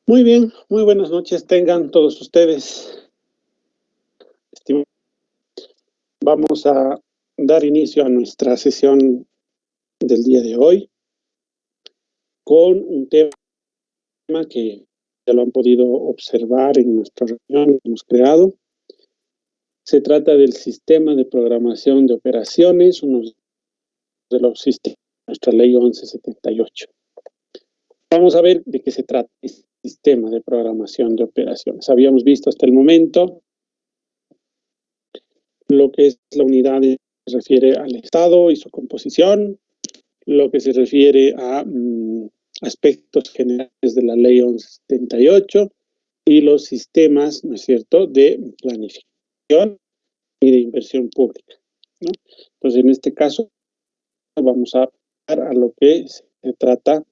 Muy bien, muy buenas noches tengan todos ustedes. Vamos a dar inicio a nuestra sesión del día de hoy con un tema que ya lo han podido observar en nuestra reunión que hemos creado. Se trata del sistema de programación de operaciones, uno de los sistemas de nuestra ley 1178. Vamos a ver de qué se trata este sistema de programación de operaciones. Habíamos visto hasta el momento lo que es la unidad se refiere al Estado y su composición, lo que se refiere a aspectos generales de la ley 1178 y los sistemas, ¿no es cierto?, de planificación y de inversión pública, ¿no? Entonces, en este caso, vamos a hablar a lo que se trata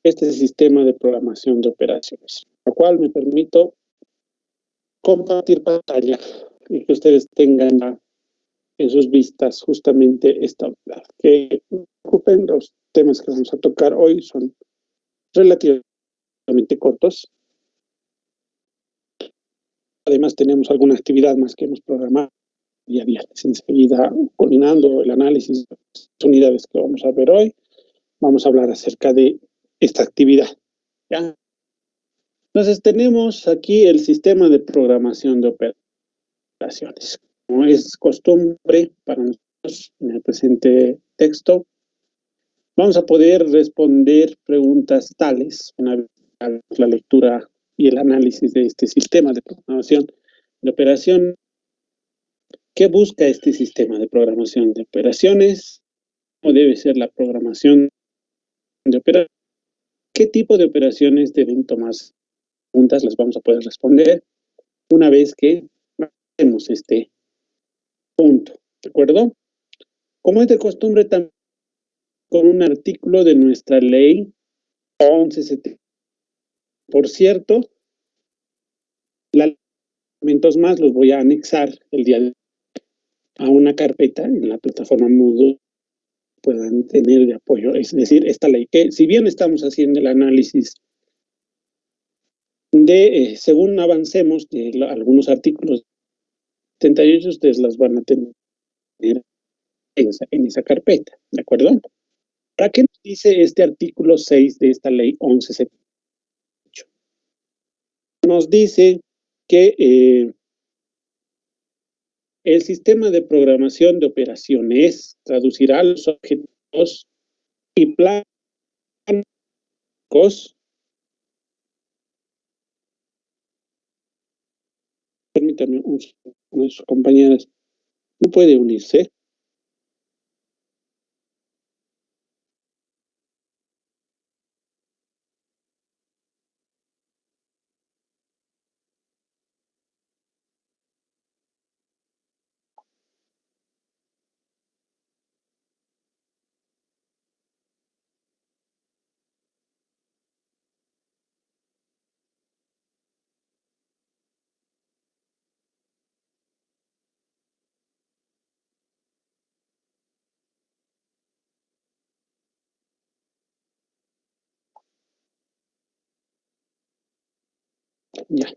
este sistema de programación de operaciones, lo cual me permito compartir pantalla y que ustedes tengan en sus vistas justamente esta unidad. Que no se preocupen, los temas que vamos a tocar hoy son relativamente cortos. Además tenemos alguna actividad más que hemos programado día a día. Enseguida, culminando el análisis de las unidades que vamos a ver hoy, vamos a hablar acerca de esta actividad, ¿ya? Entonces tenemos aquí el sistema de programación de operaciones. Como es costumbre para nosotros en el presente texto, vamos a poder responder preguntas tales, una vez la lectura y el análisis de este sistema de programación de operación. ¿Qué busca este sistema de programación de operaciones? ¿Cómo debe ser la programación de operaciones? ¿Qué tipo de operaciones deben tomarse? Preguntas las vamos a poder responder una vez que hacemos este punto, ¿de acuerdo? Como es de costumbre, también con un artículo de nuestra ley 1170. Por cierto, los elementos más los voy a anexar el día de hoy a una carpeta en la plataforma Moodle puedan tener de apoyo, es decir, esta ley, que si bien estamos haciendo el análisis de, según avancemos de algunos artículos 78, ustedes las van a tener en esa carpeta, ¿de acuerdo? ¿Para qué nos dice este artículo 6 de esta ley 1178? Nos dice que el sistema de programación de operaciones traducirá los objetivos y planos. Permítame, una de sus compañeras no puede unirse. Ya.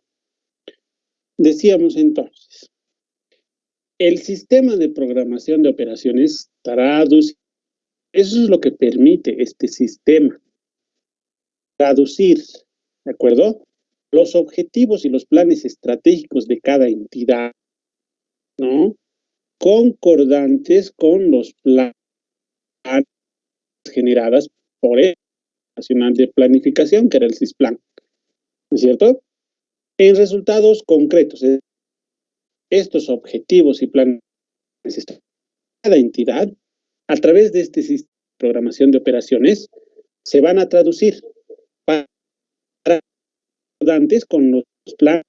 Decíamos entonces, el sistema de programación de operaciones traduce, eso es lo que permite este sistema, traducir, ¿de acuerdo?, los objetivos y los planes estratégicos de cada entidad, ¿no?, concordantes con los planes generadas por el Nacional de Planificación, que era el CISPLAN, ¿no es cierto?, en resultados concretos. Estos objetivos y planes de cada entidad, a través de este sistema de programación de operaciones, se van a traducir para concordantes con los planes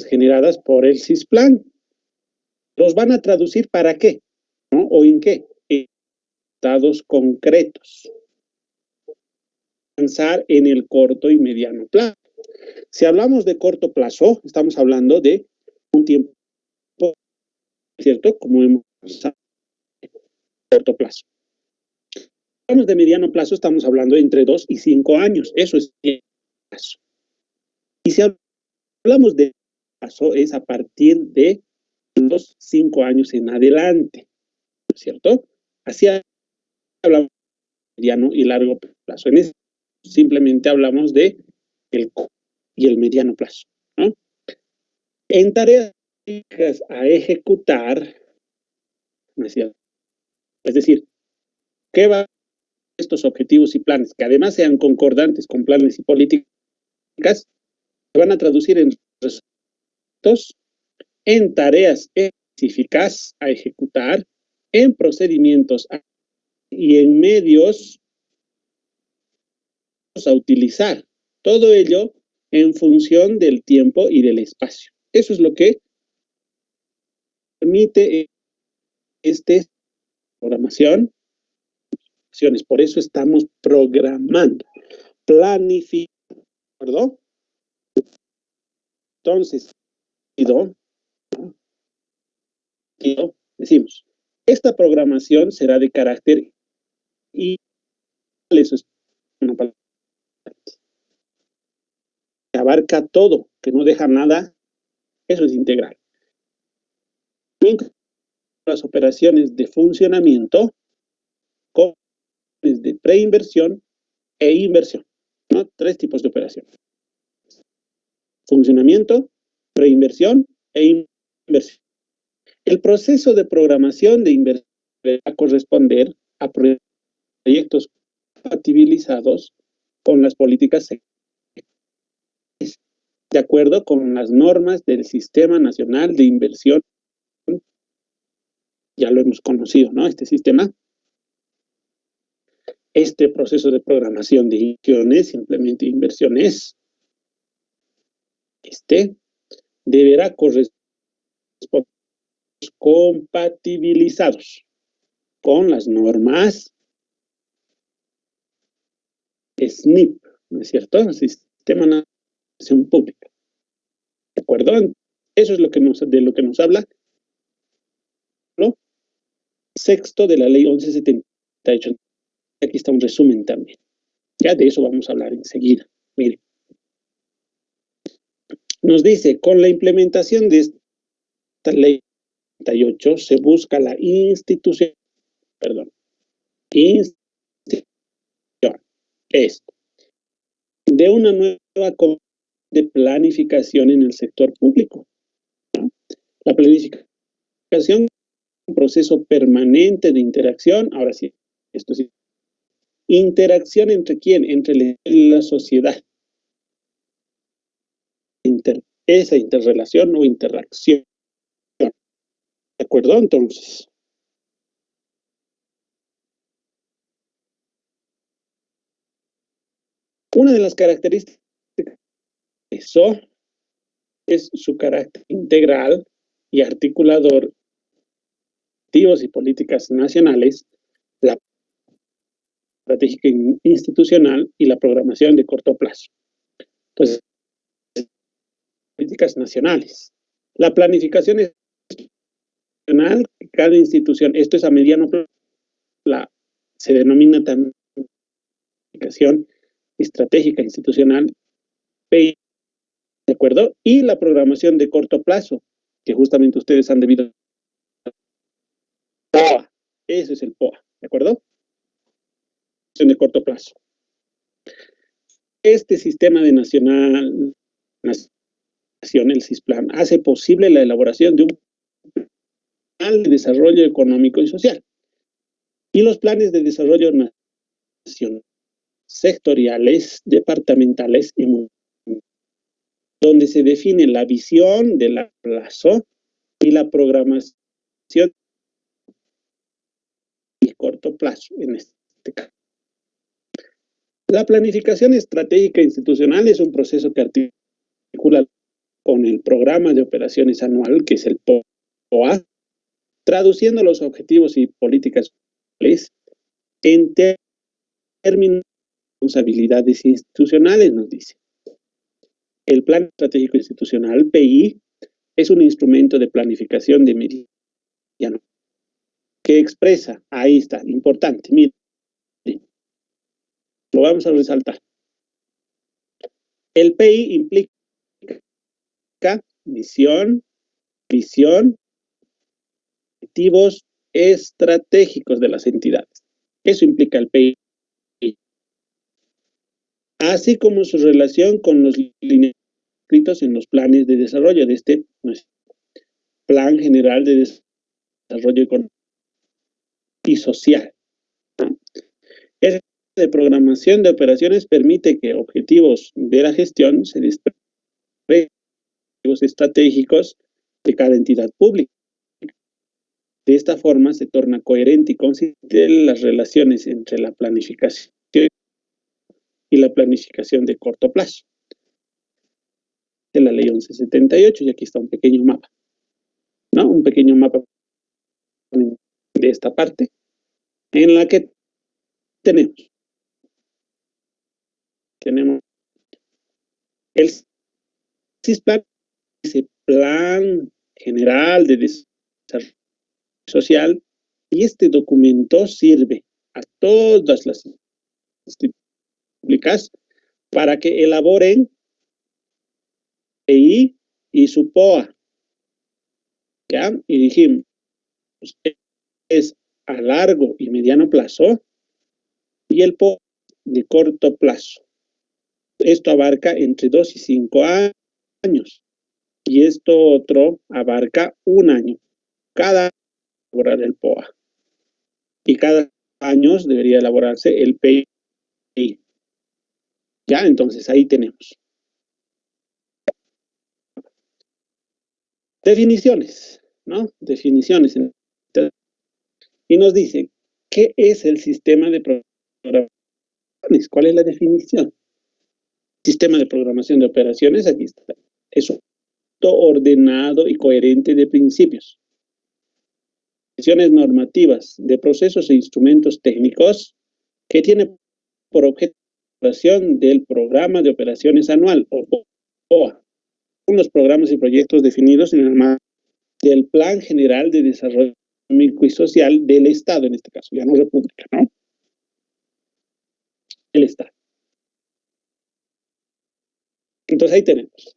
generadas por el CISPLAN. ¿Los van a traducir para qué? ¿No? ¿O en qué? En resultados concretos. Avanzar en el corto y mediano plazo. Si hablamos de corto plazo, estamos hablando de un tiempo, ¿cierto? Como hemos corto plazo. Si hablamos de mediano plazo, estamos hablando de entre 2 y 5 años. Eso es plazo. Y si hablamos de plazo, es a partir de los 5 años en adelante, ¿no es cierto? Así hablamos de mediano y largo plazo. En eso simplemente hablamos de el corto y el mediano plazo, ¿no? En tareas a ejecutar, ¿no es cierto? Es decir, ¿qué va a estos objetivos y planes, que además sean concordantes con planes y políticas, se van a traducir en resultados, en tareas específicas a ejecutar, en procedimientos y en medios a utilizar. Todo ello en función del tiempo y del espacio. Eso es lo que permite esta programación. Por eso estamos programando, planificando. Entonces, decimos, esta programación será de carácter y eso es una palabra que abarca todo, que no deja nada, eso es integral. Las operaciones de funcionamiento, de preinversión e inversión, ¿no? 3 tipos de operaciones. Funcionamiento, preinversión e inversión. El proceso de programación de inversión va a corresponder a proyectos compatibilizados con las políticas de acuerdo con las normas del Sistema Nacional de Inversión. Ya lo hemos conocido, ¿no? Este sistema. Este proceso de programación de inversiones, simplemente inversiones, deberá corresponder compatibilizados con las normas SNIP, ¿no es cierto? El Sistema Nacional de Inversión Pública. ¿De acuerdo? Eso es de lo que nos habla ¿no? Sexto de la ley 1178. Aquí está un resumen también. Ya de eso vamos a hablar enseguida. Miren. Nos dice, con la implementación de esta ley 38 se busca la institución de una nueva de planificación en el sector público, ¿no? La planificación es un proceso permanente de interacción, ahora sí, esto sí, interacción entre quién, entre la sociedad, esa interrelación o interacción, ¿de acuerdo? Entonces, una de las características de eso es su carácter integral y articulador de objetivos y políticas nacionales, la estratégica institucional y la programación de corto plazo. Entonces, políticas nacionales. La planificación nacional, cada institución, esto es a mediano plazo, se denomina también planificación estratégica institucional, ¿de acuerdo? Y la programación de corto plazo, que justamente ustedes han debido POA, ese es el POA, ¿de acuerdo? De corto plazo. Este sistema de nación, el CISPLAN, hace posible la elaboración de un plan de desarrollo económico y social. Y los planes de desarrollo nacional, sectoriales, departamentales y donde se define la visión de largo plazo y la programación y corto plazo en este caso. La planificación estratégica institucional es un proceso que articula con el programa de operaciones anual, que es el POA, traduciendo los objetivos y políticas en términos de responsabilidades institucionales, nos dice. El Plan Estratégico Institucional, PI, es un instrumento de planificación de mediano que expresa, ahí está, importante, miren, lo vamos a resaltar. El PI implica misión, visión, objetivos estratégicos de las entidades. Eso implica el PI, así como su relación con los lineamientos escritos en los planes de desarrollo de este Plan General de Desarrollo Económico y Social. El de programación de operaciones permite que objetivos de la gestión se desprendan estratégicos de cada entidad pública. De esta forma se torna coherente y consistente las relaciones entre la planificación y la planificación de corto plazo. De la ley 1178, y aquí está un pequeño mapa, ¿no? Un pequeño mapa de esta parte, en la que tenemos el CISPLAN, ese plan general de desarrollo social, y este documento sirve a todas las instituciones públicas para que elaboren EI y su POA. ¿Ya? Y dijimos, es a largo y mediano plazo, y el POA de corto plazo. Esto abarca entre 2 y 5 años, y esto otro abarca 1 año. Cada año elaborar el POA, y cada año debería elaborarse el PI. Ya, entonces ahí tenemos. Definiciones, ¿no? Definiciones. Y nos dice, ¿qué es el sistema de programación? ¿Cuál es la definición? Sistema de programación de operaciones, aquí está. Es un ordenado y coherente de principios, definiciones normativas de procesos e instrumentos técnicos que tiene por objeto la elaboración del programa de operaciones anual, o POA, unos programas y proyectos definidos en el marco del Plan General de Desarrollo Económico y Social del Estado, en este caso, ya no República, ¿no? El Estado. Entonces ahí tenemos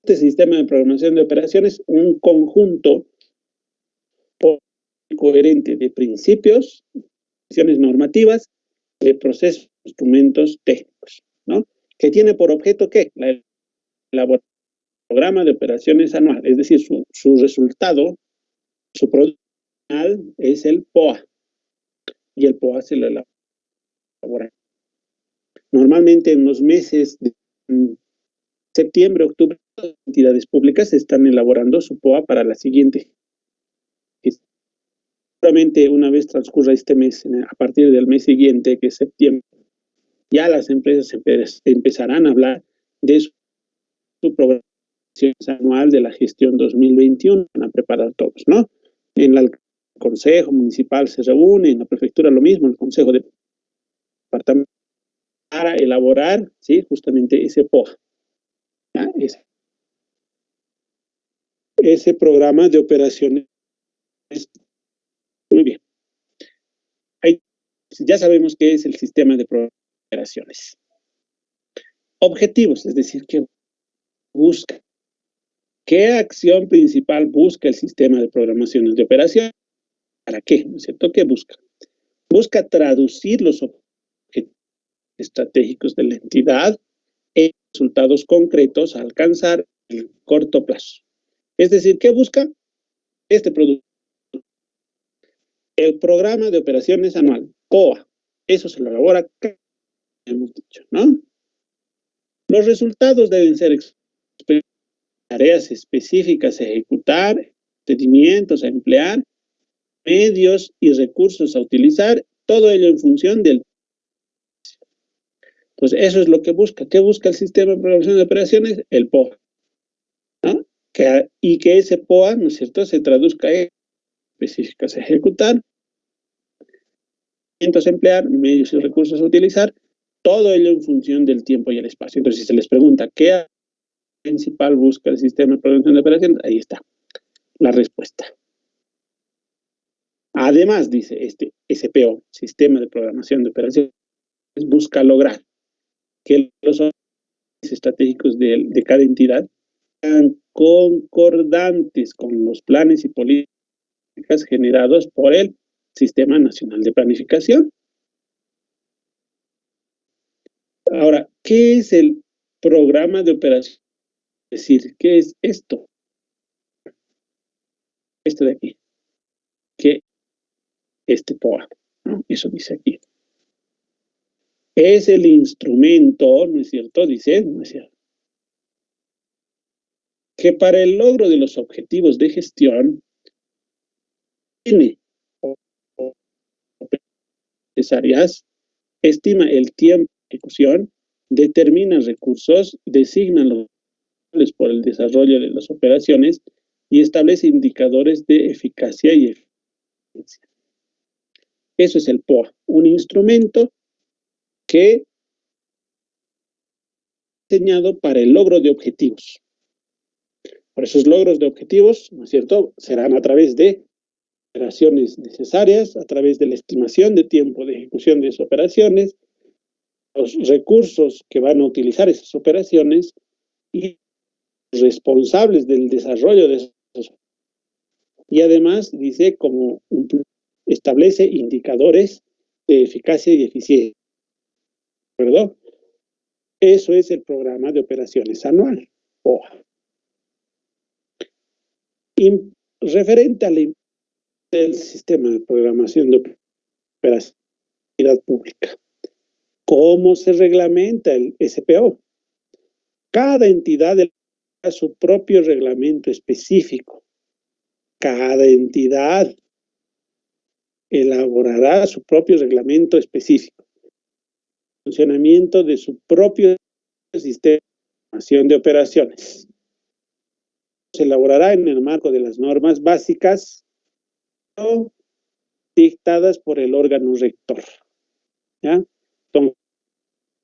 este sistema de programación de operaciones, un conjunto coherente de principios, decisiones normativas, de procesos, instrumentos técnicos, ¿no? Que tiene por objeto, ¿qué? La elaboración del programa de operaciones anual, es decir, su resultado, su producto final es el POA, y el POA se lo elabora normalmente en los meses de septiembre, octubre. Las entidades públicas están elaborando su POA para la siguiente. Seguramente una vez transcurra este mes, a partir del mes siguiente, que es septiembre, ya las empresas empezarán a hablar de su programación anual de la gestión 2021, van a preparar todos, ¿no? En el Consejo Municipal se reúne, en la Prefectura lo mismo, el Consejo de Departamento, para elaborar, ¿sí? Justamente ese POA. ¿Ya? Ese programa de operaciones. Muy bien. Ahí, ya sabemos qué es el sistema de operaciones. Objetivos, es decir, ¿qué busca? ¿Qué acción principal busca el sistema de programaciones de operación? ¿Para qué? ¿No es cierto? ¿Qué busca? Busca traducir los objetivos estratégicos de la entidad en resultados concretos a alcanzar en el corto plazo. Es decir, ¿qué busca este producto? El programa de operaciones anual, POA. Eso se lo elabora, hemos dicho, ¿no? Los resultados deben ser tareas específicas a ejecutar, procedimientos a emplear, medios y recursos a utilizar, todo ello en función del. Entonces, eso es lo que busca. ¿Qué busca el sistema de programación de operaciones? El POA, ¿no? Y que ese POA, ¿no es cierto?, se traduzca en específicas a ejecutar, procedimientos a emplear, medios y recursos a utilizar, todo ello en función del tiempo y el espacio. Entonces, si se les pregunta qué principal busca el sistema de programación de operaciones, ahí está la respuesta. Además, dice este SPO, Sistema de Programación de Operaciones, busca lograr que los objetivos estratégicos de cada entidad concordantes con los planes y políticas generados por el Sistema Nacional de Planificación. Ahora, ¿qué es el programa de operación? Es decir, ¿qué es esto? Esto de aquí. ¿Qué? Este POA, ¿no? Eso dice aquí. Es el instrumento, ¿no es cierto? Dice, ¿no es cierto? Que para el logro de los objetivos de gestión tiene necesarias, estima el tiempo de ejecución, determina recursos, designa los por el desarrollo de las operaciones y establece indicadores de eficacia y eficiencia. Eso es el POA, un instrumento que es diseñado para el logro de objetivos. Por esos logros de objetivos, ¿no es cierto?, serán a través de operaciones necesarias, a través de la estimación de tiempo de ejecución de esas operaciones, los recursos que van a utilizar esas operaciones y los responsables del desarrollo de esas. Y además dice como establece indicadores de eficacia y eficiencia. ¿De acuerdo? Eso es el programa de operaciones anual. POA. Y referente al sistema de programación de operación pública. ¿Cómo se reglamenta el SPO? Cada entidad elabora su propio reglamento específico. Cada entidad elaborará su propio reglamento específico. Funcionamiento de su propio sistema de operaciones. Se elaborará en el marco de las normas básicas dictadas por el órgano rector. ¿Ya? Entonces,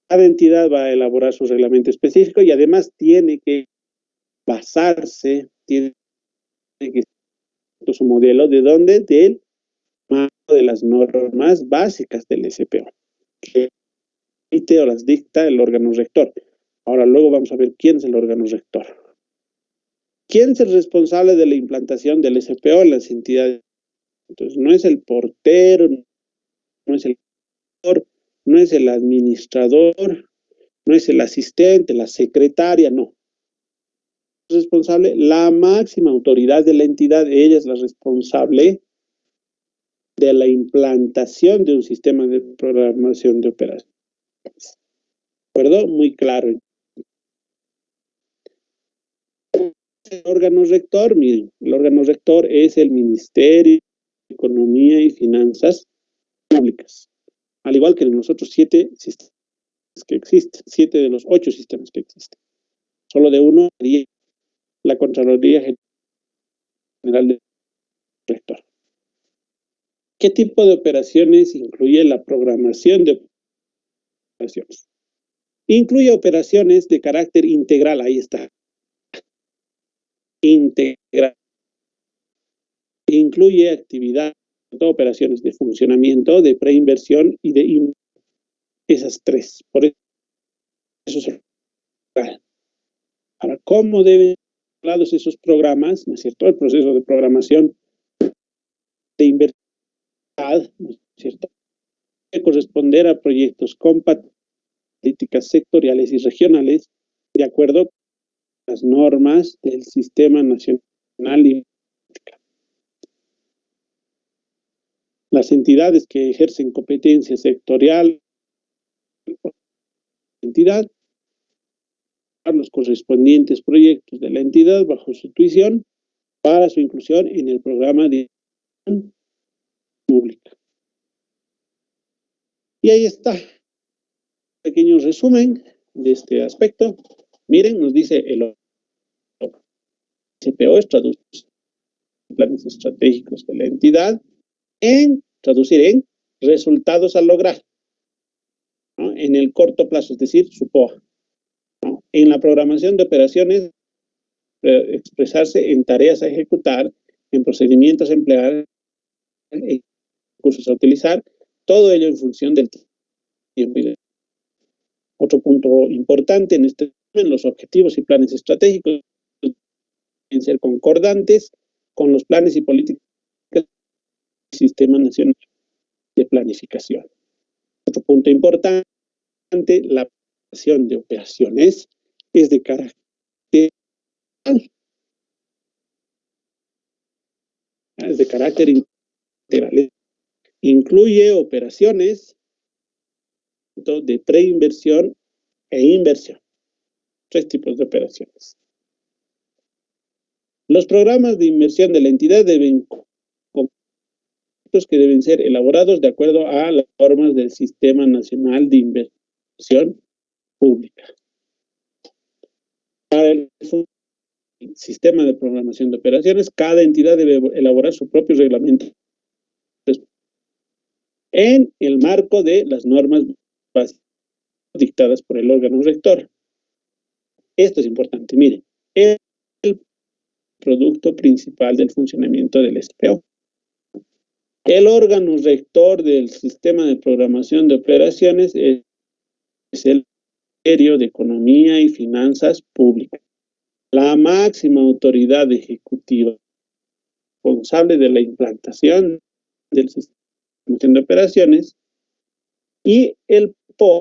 cada entidad va a elaborar su reglamento específico y además tiene que basarse, tiene que su modelo de dónde, del marco de las normas básicas del SPO, que emite o las dicta el órgano rector. Ahora luego vamos a ver quién es el órgano rector. ¿Quién es el responsable de la implantación del SPO en las entidades? Entonces no es el portero, no es el director, no es el administrador, no es el asistente, la secretaria, no. Responsable, la máxima autoridad de la entidad, ella es la responsable de la implantación de un sistema de programación de operaciones. ¿De acuerdo? Muy claro. El órgano rector, miren, el órgano rector es el Ministerio de Economía y Finanzas Públicas, al igual que en los otros 7 sistemas que existen, 7 de los 8 sistemas que existen. Solo de uno sería la Contraloría General del Rector. ¿Qué tipo de operaciones incluye la programación de operaciones? Incluye operaciones de carácter integral, ahí está. Integral. Incluye actividades, operaciones de funcionamiento, de preinversión y de esas 3. Por eso son. Ahora, ¿cómo deben ser hablados esos programas? ¿No es cierto? El proceso de programación de inversión, ¿no es cierto?, debe corresponder a proyectos con políticas sectoriales y regionales de acuerdo con las normas del Sistema Nacional y las entidades que ejercen competencia sectorial entidad, los correspondientes proyectos de la entidad bajo su tuición para su inclusión en el programa de pública. Y ahí está, pequeño resumen de este aspecto. Miren, nos dice el CPO es traducir planes estratégicos de la entidad traducir en resultados a lograr, ¿no?, en el corto plazo, es decir, su POA, ¿no? En la programación de operaciones, expresarse en tareas a ejecutar, en procedimientos a emplear, en recursos a utilizar, todo ello en función del tiempo. Otro punto importante en los objetivos y planes estratégicos ser concordantes con los planes y políticas del Sistema Nacional de Planificación. Otro punto importante, la planificación de operaciones es de carácter integral. Incluye operaciones de preinversión e inversión. 3 tipos de operaciones. Los programas de inversión de la entidad deben ser elaborados de acuerdo a las normas del Sistema Nacional de Inversión Pública. Para el sistema de programación de operaciones, cada entidad debe elaborar su propio reglamento en el marco de las normas básicas dictadas por el órgano rector. Esto es importante. Miren, el producto principal del funcionamiento del SPO. El órgano rector del sistema de programación de operaciones es el Ministerio de Economía y Finanzas Públicas, la máxima autoridad ejecutiva responsable de la implantación del sistema de operaciones, y el PO,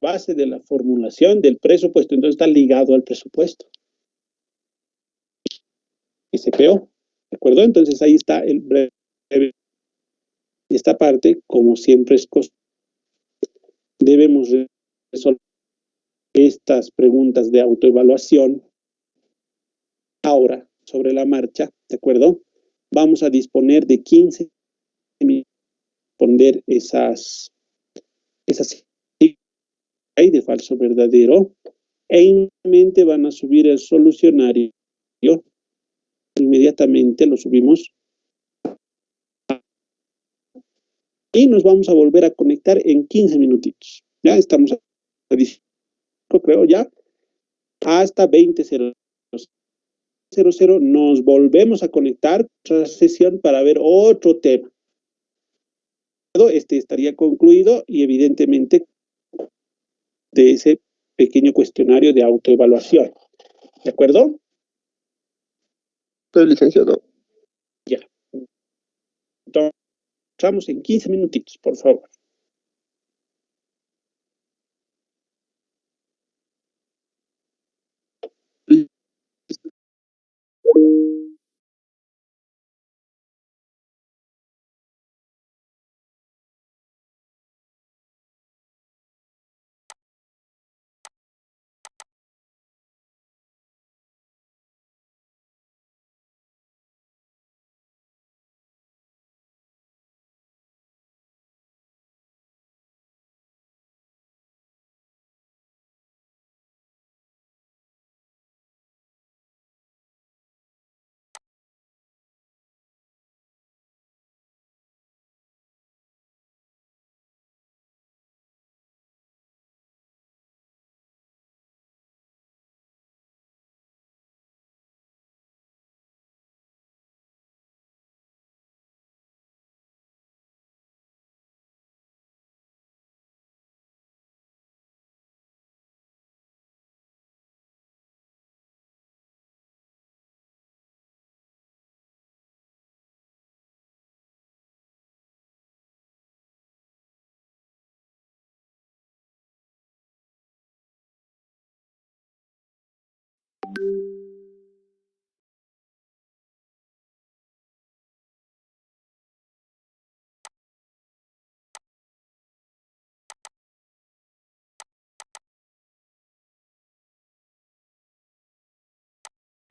base de la formulación del presupuesto. Entonces está ligado al presupuesto. SPO, ¿de acuerdo? Entonces ahí está el breve. Esta parte, como siempre es costumbre, debemos resolver estas preguntas de autoevaluación ahora, sobre la marcha, ¿de acuerdo? Vamos a disponer de 15 minutos para responder esas hay de falso verdadero, e inmediatamente van a subir el solucionario. Inmediatamente lo subimos y nos vamos a volver a conectar en 15 minutitos. Ya estamos a 15, creo ya, hasta 20:00. Nos volvemos a conectar otra sesión para ver otro tema. Este estaría concluido y evidentemente de ese pequeño cuestionario de autoevaluación. ¿De acuerdo? Estoy licenciado. Ya. Entonces, estamos en 15 minutitos, por favor.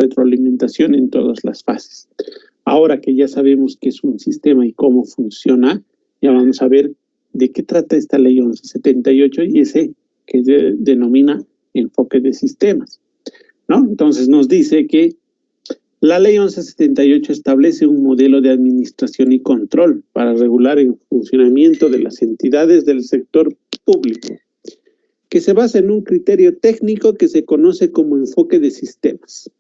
Retroalimentación en todas las fases. Ahora que ya sabemos qué es un sistema y cómo funciona, ya vamos a ver de qué trata esta ley 1178 y ese que se denomina enfoque de sistemas, ¿no? Entonces nos dice que la ley 1178 establece un modelo de administración y control para regular el funcionamiento de las entidades del sector público, que se basa en un criterio técnico que se conoce como enfoque de sistemas.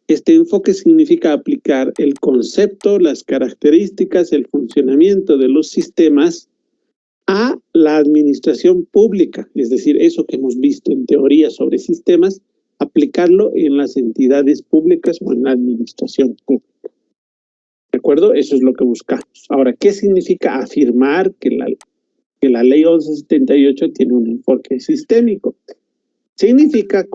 Este enfoque significa aplicar el concepto, las características, el funcionamiento de los sistemas a la administración pública, es decir, eso que hemos visto en teoría sobre sistemas, aplicarlo en las entidades públicas o en la administración pública. ¿De acuerdo? Eso es lo que buscamos. Ahora, ¿qué significa afirmar que la ley 1178 tiene un enfoque sistémico? Significa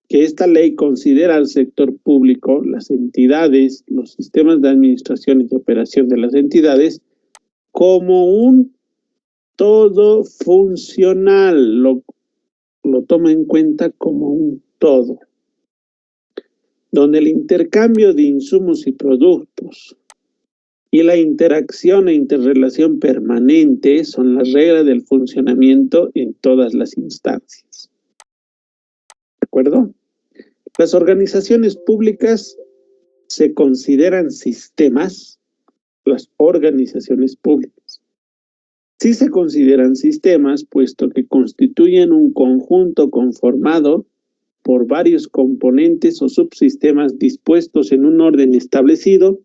que esta ley considera al sector público, las entidades, los sistemas de administración y de operación de las entidades como un todo funcional, lo toma en cuenta como un todo, donde el intercambio de insumos y productos y la interacción e interrelación permanente son las reglas del funcionamiento en todas las instancias. ¿De acuerdo? Las organizaciones públicas se consideran sistemas, las organizaciones públicas. Sí se consideran sistemas, puesto que constituyen un conjunto conformado por varios componentes o subsistemas dispuestos en un orden establecido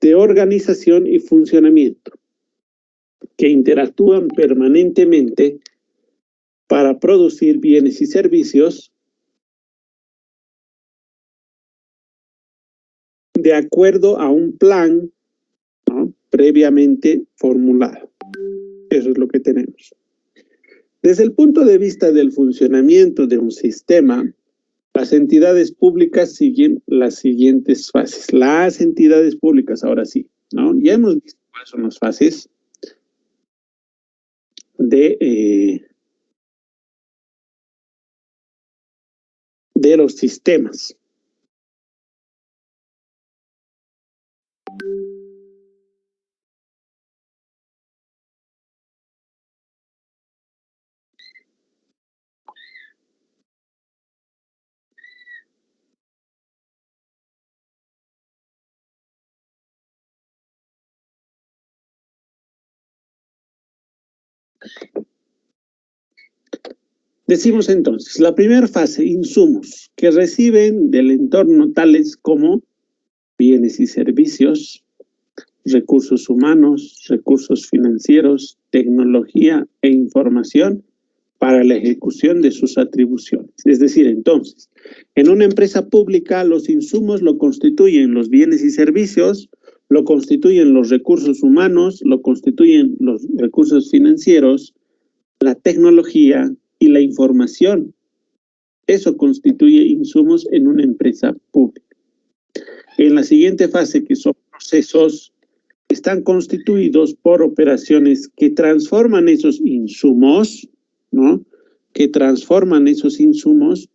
de organización y funcionamiento, que interactúan permanentemente para producir bienes y servicios de acuerdo a un plan, ¿no?, previamente formulado. Eso es lo que tenemos. Desde el punto de vista del funcionamiento de un sistema, las entidades públicas siguen las siguientes fases. Las entidades públicas, ahora sí, ¿no? Ya hemos visto cuáles son las fases de los sistemas. Decimos entonces, la primera fase, insumos, que reciben del entorno tales como bienes y servicios, recursos humanos, recursos financieros, tecnología e información para la ejecución de sus atribuciones. Es decir, entonces, en una empresa pública los insumos lo constituyen los bienes y servicios, lo constituyen los recursos humanos, lo constituyen los recursos financieros, la tecnología y la información. Eso constituye insumos en una empresa pública. En la siguiente fase, que son procesos, están constituidos por operaciones que transforman esos insumos, ¿no?, que transforman esos insumos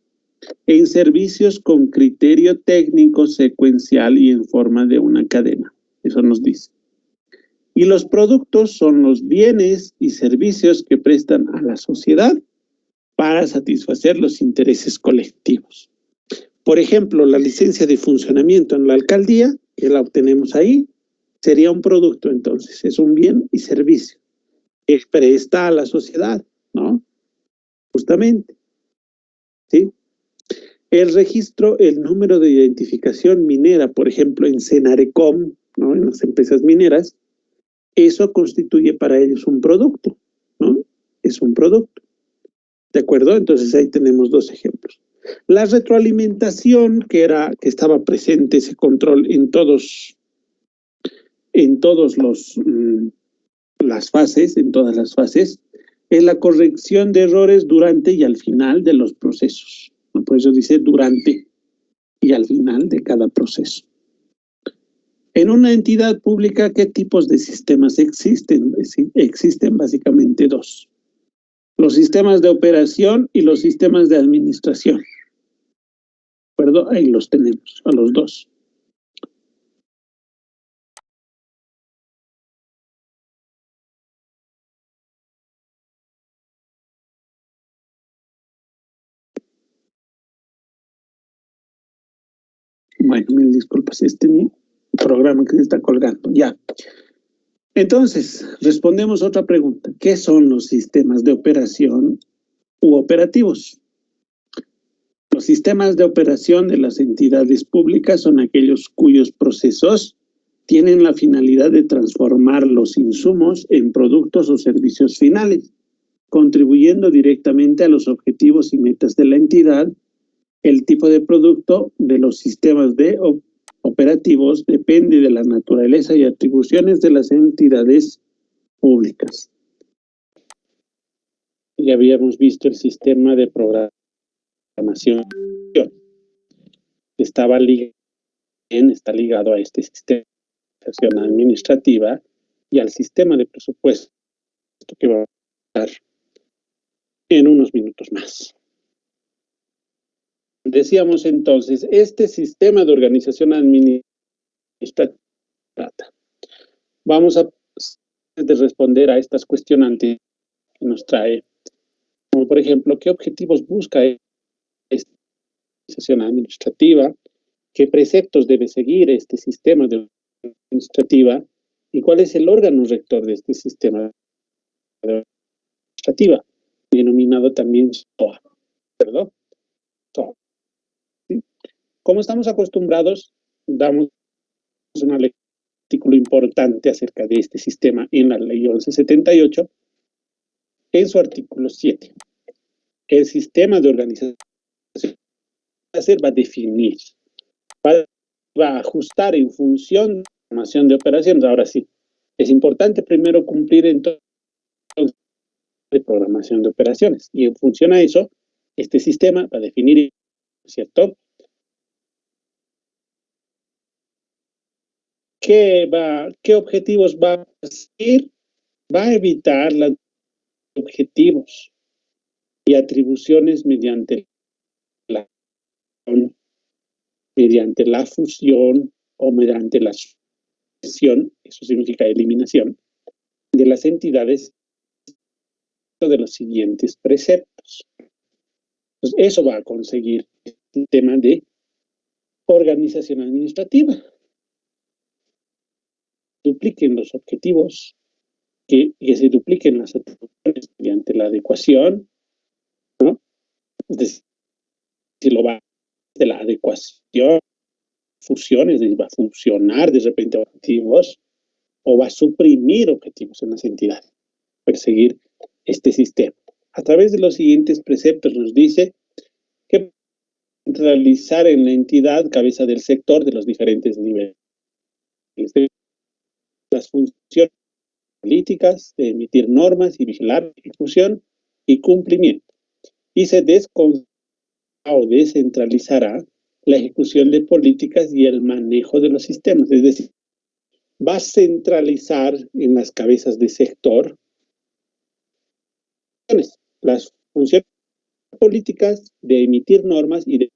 en servicios con criterio técnico, secuencial y en forma de una cadena. Eso nos dice. Y los productos son los bienes y servicios que prestan a la sociedad para satisfacer los intereses colectivos. Por ejemplo, la licencia de funcionamiento en la alcaldía, que la obtenemos ahí, sería un producto entonces, es un bien y servicio. Presta a la sociedad, ¿no? Justamente, ¿sí? El registro, el número de identificación minera, por ejemplo, en Senarecom, ¿no?, en las empresas mineras, eso constituye para ellos un producto, ¿no? Es un producto. ¿De acuerdo? Entonces ahí tenemos dos ejemplos. La retroalimentación, que estaba presente ese control en todas las fases, es la corrección de errores durante y al final de los procesos. Por eso dice durante y al final de cada proceso. En una entidad pública, ¿qué tipos de sistemas existen? Existen básicamente dos: los sistemas de operación y los sistemas de administración. ¿De acuerdo? Ahí los tenemos, a los dos. Bueno, mil disculpas, mi programa que se está colgando, ya. Entonces, respondemos otra pregunta. ¿Qué son los sistemas de operación u operativos? Los sistemas de operación de las entidades públicas son aquellos cuyos procesos tienen la finalidad de transformar los insumos en productos o servicios finales, contribuyendo directamente a los objetivos y metas de la entidad El tipo de producto de los sistemas operativos depende de la naturaleza y atribuciones de las entidades públicas. Ya habíamos visto el sistema de programación que está ligado a este sistema de gestión administrativa y al sistema de presupuesto que va a estar en unos minutos más. Decíamos entonces, este sistema de organización administrativa, vamos a responder a estas cuestionantes que nos trae, como por ejemplo, ¿qué objetivos busca esta organización administrativa? ¿Qué preceptos debe seguir este sistema de administrativa? ¿Y cuál es el órgano rector de este sistema de administrativa? Denominado también SOA, ¿verdad? SOA. ¿Sí? Como estamos acostumbrados, damos un artículo importante acerca de este sistema en la Ley 1178, en su artículo 7. El sistema de organización va a definir, va a ajustar en función de la programación de operaciones. Ahora sí, es importante primero cumplir entonces de programación de operaciones y en función a eso, este sistema va a definir, ¿cierto? ¿Qué objetivos va a seguir? Va a evitar los objetivos y atribuciones mediante la fusión o mediante la supresión, eso significa eliminación, de las entidades de los siguientes preceptos. Entonces, eso va a conseguir el tema de organización administrativa. Dupliquen los objetivos, que se dupliquen las atribuciones mediante la adecuación, ¿no? Es decir, si lo va de la adecuación, fusiones, va a funcionar de repente objetivos o va a suprimir objetivos en las entidades, perseguir este sistema. A través de los siguientes preceptos nos dice que realizar en la entidad cabeza del sector de los diferentes niveles. Las funciones políticas de emitir normas y vigilar la ejecución y cumplimiento. Y se descentralizará la ejecución de políticas y el manejo de los sistemas. Es decir, va a centralizar en las cabezas de sector las funciones políticas de emitir normas y de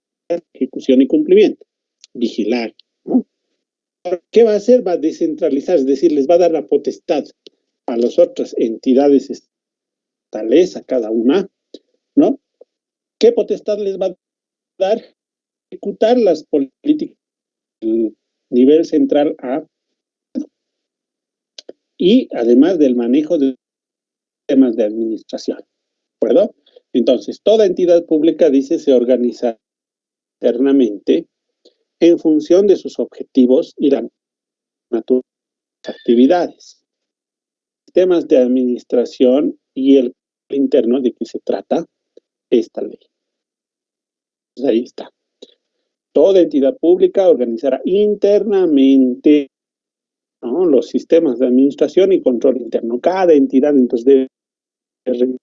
ejecución y cumplimiento. Vigilar, ¿no? ¿Qué va a hacer? Va a descentralizar, es decir, les va a dar la potestad a las otras entidades estatales, a cada una, ¿no? ¿Qué potestad les va a dar? Ejecutar las políticas del nivel central A y además del manejo de temas de administración, ¿de acuerdo? Entonces, toda entidad pública, dice, se organiza internamente en función de sus objetivos y la naturaleza de sus actividades. Temas de administración y el interno de que se trata esta ley. Pues ahí está. Toda entidad pública organizará internamente, ¿no?, los sistemas de administración y control interno. Cada entidad entonces debe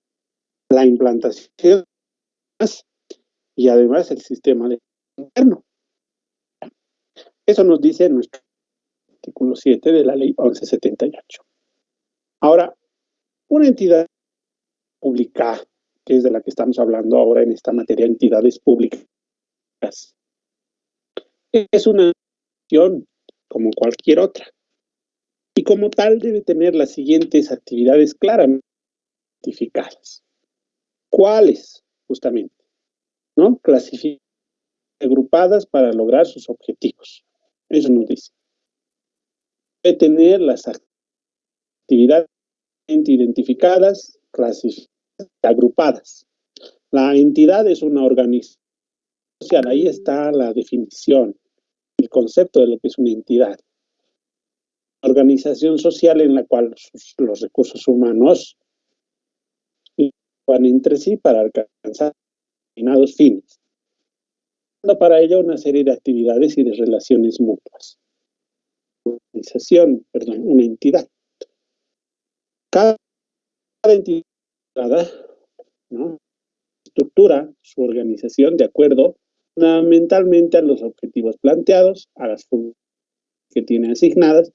la implantación y además el sistema de interno. Eso nos dice nuestro artículo 7 de la ley 1178. Ahora, una entidad pública, que es de la que estamos hablando ahora en esta materia, entidades públicas, es una acción como cualquier otra. Y como tal debe tener las siguientes actividades claramente identificadas. ¿Cuáles? Justamente, ¿no? Clasificadas, agrupadas para lograr sus objetivos. Eso nos dice. Debe tener las actividades identificadas, clasificadas, agrupadas. La entidad es una organización social. Ahí está la definición, el concepto de lo que es una entidad. Organización social en la cual los recursos humanos van entre sí para alcanzar determinados fines. para ello una serie de actividades y de relaciones mutuas. Una entidad. Cada entidad, ¿no?, estructura su organización de acuerdo fundamentalmente a los objetivos planteados, a las funciones que tiene asignadas,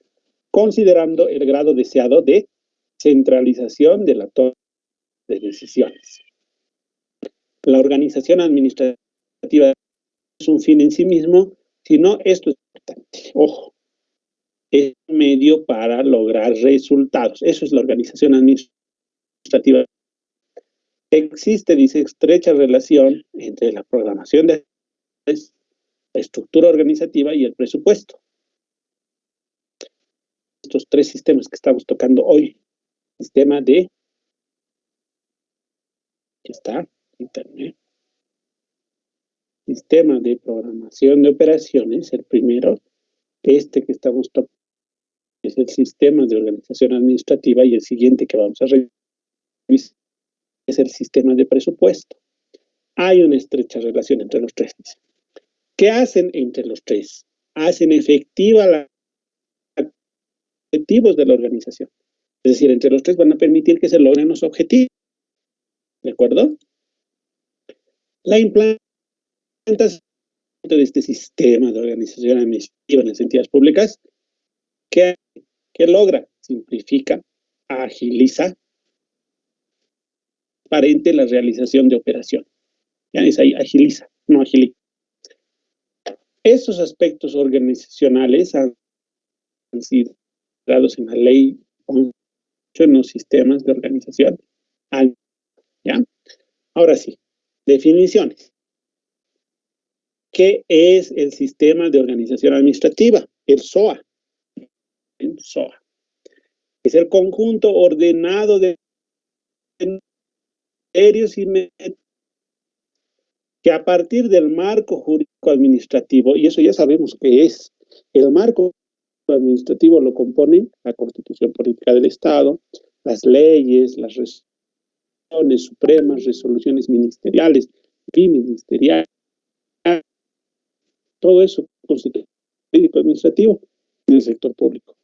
considerando el grado deseado de centralización de la toma de decisiones. La organización administrativa es un fin en sí mismo, sino esto es importante, ojo, es un medio para lograr resultados. Eso es la organización administrativa. Existe, dice, estrecha relación entre la programación de la estructura organizativa y el presupuesto. Estos tres sistemas que estamos tocando hoy. Sistema de... ¿Qué está? Internet. Sistema de programación de operaciones, el primero. Este que estamos tocando es el sistema de organización administrativa y el siguiente que vamos a revisar es el sistema de presupuesto. Hay una estrecha relación entre los tres. ¿Qué hacen entre los tres? Hacen efectiva los objetivos de la organización. Es decir, entre los tres van a permitir que se logren los objetivos. ¿De acuerdo? La implementación de este sistema de organización administrativa en las entidades públicas, ¿qué logra? Simplifica, agiliza, transparente la realización de operación. Ya es ahí, agiliza, no agiliza. Esos aspectos organizacionales han sido dados en la ley en los sistemas de organización. ¿Ya? Ahora sí, definiciones. ¿Qué es el sistema de organización administrativa? El SOA. El SOA. Es el conjunto ordenado de criterios y métodos que a partir del marco jurídico administrativo, y eso ya sabemos que es, el marco administrativo lo componen la Constitución Política del Estado, las leyes, las resoluciones supremas, resoluciones ministeriales, biministeriales, todo eso constituye jurídico administrativo en el sector público.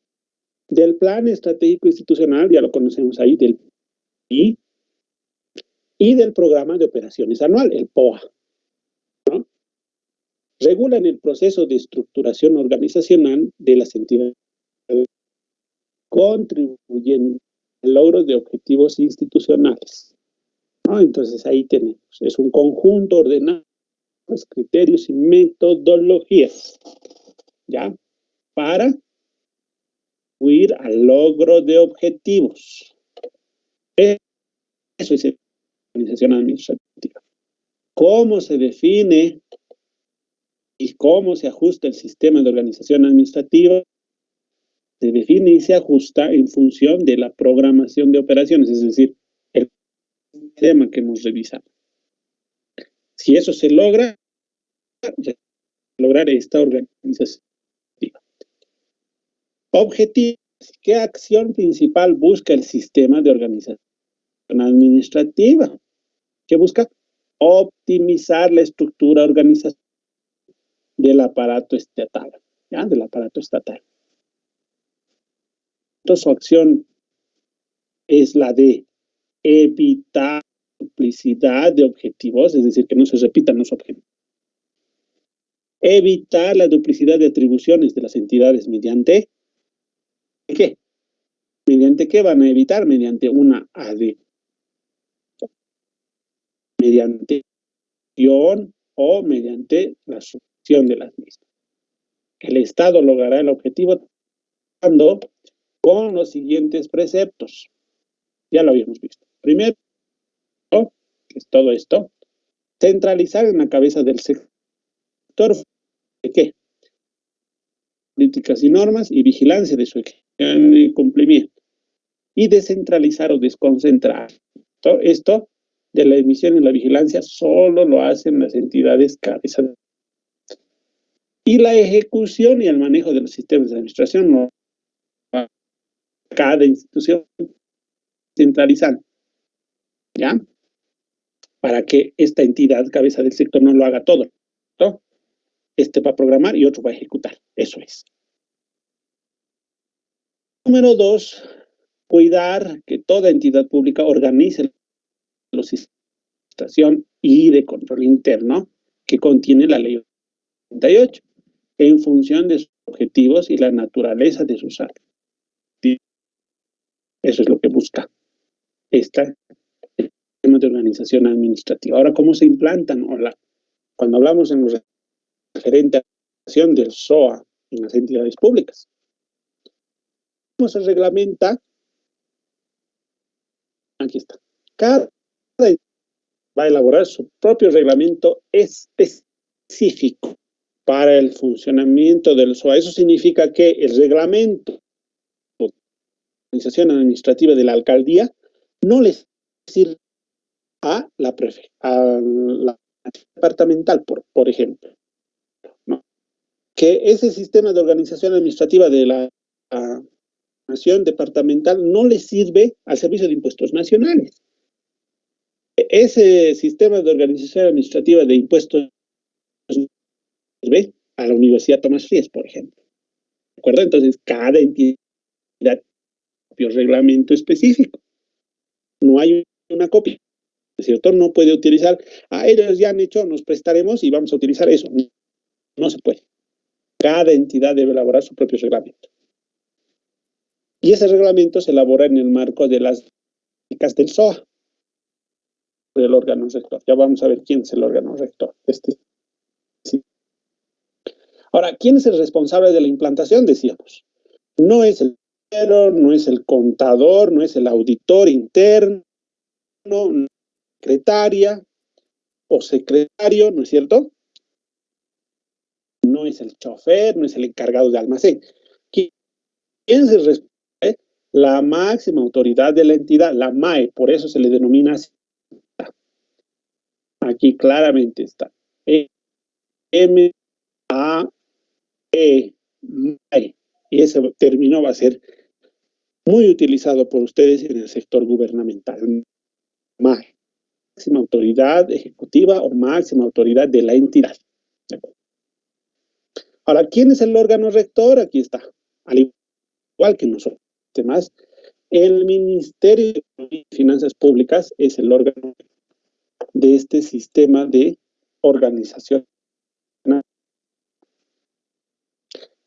Del plan estratégico institucional, ya lo conocemos ahí, del PI, y del programa de operaciones anual, el POA, ¿no? Regulan el proceso de estructuración organizacional de las entidades, contribuyendo al logro de objetivos institucionales, ¿no? Entonces ahí tenemos, es un conjunto ordenado, criterios y metodologías, ¿ya? Para contribuir al logro de objetivos. Eso es organización administrativa. ¿Cómo se define y cómo se ajusta el sistema de organización administrativa? Se define y se ajusta en función de la programación de operaciones, es decir, el tema que hemos revisado. Si eso se logra, lograr esta organización. Objetivos. ¿Qué acción principal busca el sistema de organización administrativa? ¿Qué busca? Optimizar la estructura organizacional del aparato estatal, ¿ya? Del aparato estatal. Entonces, su acción es la de evitar duplicidad de objetivos, es decir, que no se repitan los objetivos. Evitar la duplicidad de atribuciones de las entidades mediante ¿qué? ¿Mediante qué van a evitar? Mediante una adecuación, mediante o mediante la solución de las mismas. El Estado logrará el objetivo con los siguientes preceptos. Ya lo habíamos visto. Primero, que es todo esto, centralizar en la cabeza del sector ¿de qué? Políticas y normas y vigilancia de su cumplimiento. Y descentralizar o desconcentrar. Todo esto de la emisión y la vigilancia solo lo hacen las entidades cabeza. Y la ejecución y el manejo de los sistemas de administración no, cada institución centralizando, ¿ya? Para que esta entidad cabeza del sector no lo haga todo, ¿no? Este va a programar y otro va a ejecutar. Eso es. Número 2, cuidar que toda entidad pública organice los sistemas de administración y de control interno que contiene la ley 88 en función de sus objetivos y la naturaleza de sus áreas. Eso es lo que busca esta sistema de organización administrativa. Ahora, ¿cómo se implantan? Cuando hablamos en lo referente a la organización del SOA en las entidades públicas, ¿cómo se reglamenta? Aquí está. Cada va a elaborar su propio reglamento específico para el funcionamiento del SOA. Eso significa que el reglamento de organización administrativa de la alcaldía no les sirve a la departamental, por ejemplo, ¿no? Que ese sistema de organización administrativa de la nación departamental no le sirve al Servicio de Impuestos Nacionales. Ese sistema de organización administrativa de impuestos sirve a la Universidad Tomás Frías, por ejemplo. ¿De acuerdo? Entonces, cada entidad tiene su propio reglamento específico. No hay una copia, ¿cierto? No puede utilizar, ellos ya han hecho, nos prestaremos y vamos a utilizar eso. No se puede. Cada entidad debe elaborar su propio reglamento. Y ese reglamento se elabora en el marco de las políticas del SOA, del órgano rector. Ya vamos a ver quién es el órgano rector. Ahora, ¿quién es el responsable de la implantación? Decíamos, no es el no es el contador, no es el auditor interno, no, secretaria o secretario, ¿no es cierto? No es el chofer, no es el encargado de almacén. ¿Quién es el responsable? La máxima autoridad de la entidad, la MAE, por eso se le denomina así. Aquí claramente está. M-A-E, MAE. Y ese término va a ser muy utilizado por ustedes en el sector gubernamental. MAE, máxima autoridad ejecutiva o máxima autoridad de la entidad. Ahora, ¿quién es el órgano rector? Aquí está. Al igual que nosotros, demás, el Ministerio de Finanzas Públicas es el órgano de este sistema de organización.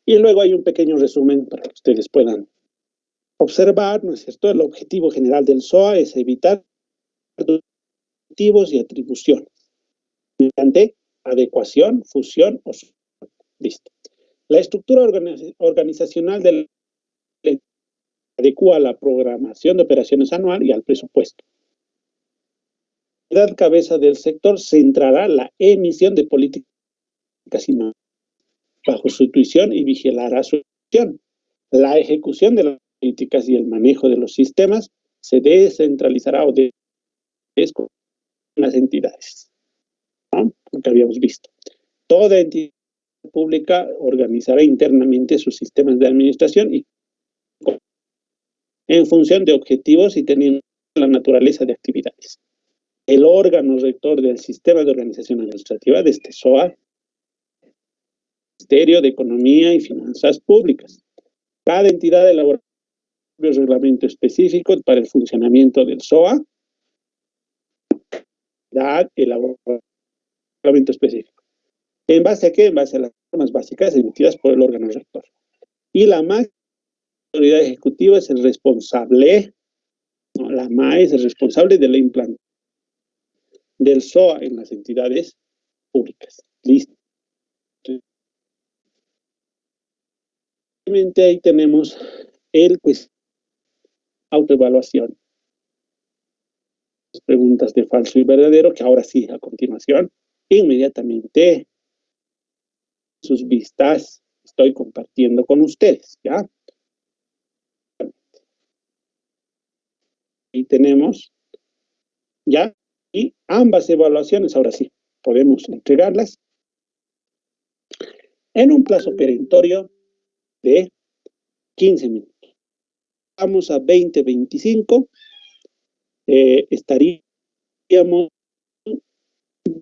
Y luego hay un pequeño resumen para que ustedes puedan observar, ¿no es cierto? El objetivo general del SOA es evitar objetivos y atribuciones mediante adecuación, fusión o listo. La estructura organizacional del adecua a la programación de operaciones anual y al presupuesto. La cabeza del sector centrará la emisión de políticas bajo su tuición y vigilará su acción. La ejecución de las políticas y el manejo de los sistemas se descentralizará o con las entidades, ¿no? Lo que habíamos visto. Toda entidad pública organizará internamente sus sistemas de administración y en función de objetivos y teniendo la naturaleza de actividades. El órgano rector del sistema de organización administrativa de este SOA, Ministerio de Economía y Finanzas Públicas. Cada entidad elabora un reglamento específico para el funcionamiento del SOA. Elabora un reglamento específico. ¿En base a qué? En base a las normas básicas emitidas por el órgano rector. Y la máxima autoridad ejecutiva es el responsable, ¿no? La MAE es el responsable de la implantación del SOA en las entidades públicas. Listo. Ahí tenemos el autoevaluación. Preguntas de falso y verdadero, que ahora sí, a continuación, inmediatamente sus vistas estoy compartiendo con ustedes, ¿ya? Ahí tenemos, ¿ya? Y ambas evaluaciones, ahora sí, podemos entregarlas en un plazo perentorio de 15 minutos. Vamos a 20-25, estaríamos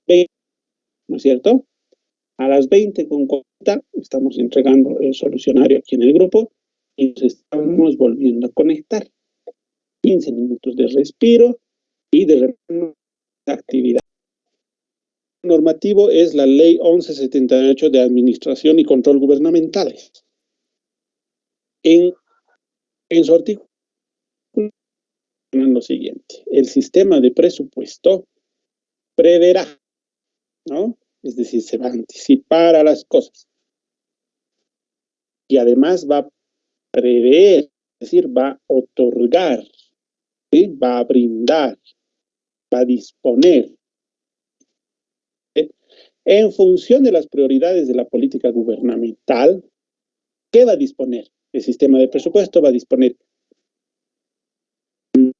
20, ¿no es cierto? A las 20:40 estamos entregando el solucionario aquí en el grupo y nos estamos volviendo a conectar. 15 minutos de respiro y de actividad. El normativo es la Ley 1178 de Administración y Control Gubernamentales. En su artículo lo siguiente: el sistema de presupuesto preverá, ¿no? Es decir, se va a anticipar a las cosas. Y además va a prever, es decir, va a otorgar, ¿sí? Va a brindar, va a disponer, ¿sí? En función de las prioridades de la política gubernamental. ¿Qué va a disponer? El sistema de presupuesto va a disponer, es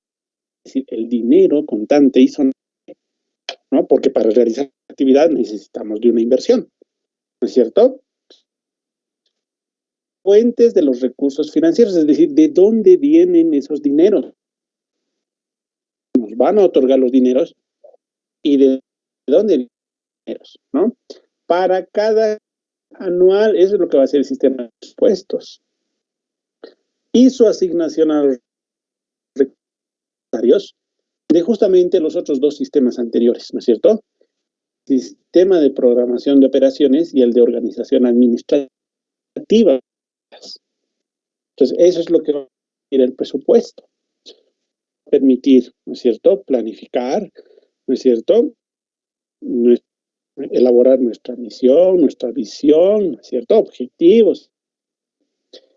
decir, el dinero contante y sonante, ¿no? Porque para realizar la actividad necesitamos de una inversión, ¿no es cierto? Fuentes de los recursos financieros, es decir, ¿de dónde vienen esos dineros? Nos van a otorgar los dineros y de dónde vienen los dineros, ¿no? Para cada anual, eso es lo que va a ser el sistema de presupuestos. Y su asignación a los recursos de justamente los otros dos sistemas anteriores, ¿no es cierto? Sistema de programación de operaciones y el de organización administrativa. Entonces, eso es lo que va a ir el presupuesto. Permitir, ¿no es cierto?, planificar, ¿no es cierto?, elaborar nuestra misión, nuestra visión, ¿no es cierto?, objetivos.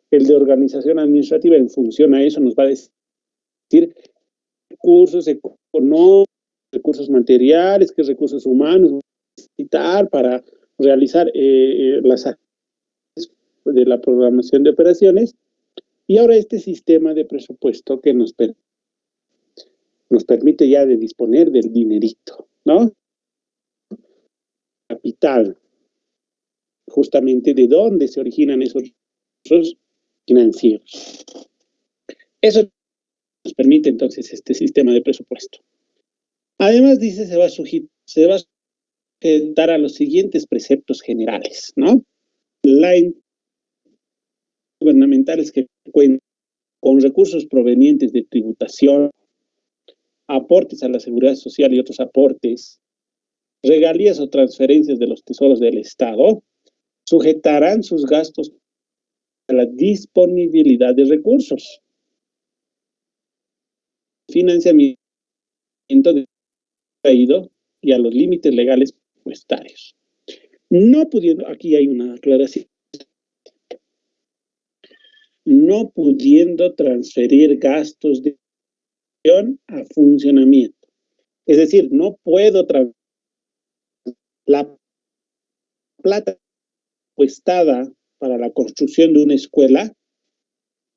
El de organización administrativa, en función a eso, nos va a decir recursos económicos, recursos materiales, qué recursos humanos necesitar para realizar las actividades de la programación de operaciones. Y ahora este sistema de presupuesto que nos permite ya de disponer del dinerito, ¿no? Capital, justamente de dónde se originan esos recursos financieros. Eso nos permite entonces este sistema de presupuesto. Además, dice, se va a sujetar a los siguientes preceptos generales, ¿no? Gubernamentales que cuentan con recursos provenientes de tributación, aportes a la seguridad social y otros aportes, regalías o transferencias de los tesoros del Estado, sujetarán sus gastos a la disponibilidad de recursos, financiamiento traído y a los límites legales presupuestarios. No pudiendo, aquí hay una aclaración, no pudiendo transferir gastos de a funcionamiento. Es decir, no puedo transferir la plata prestada para la construcción de una escuela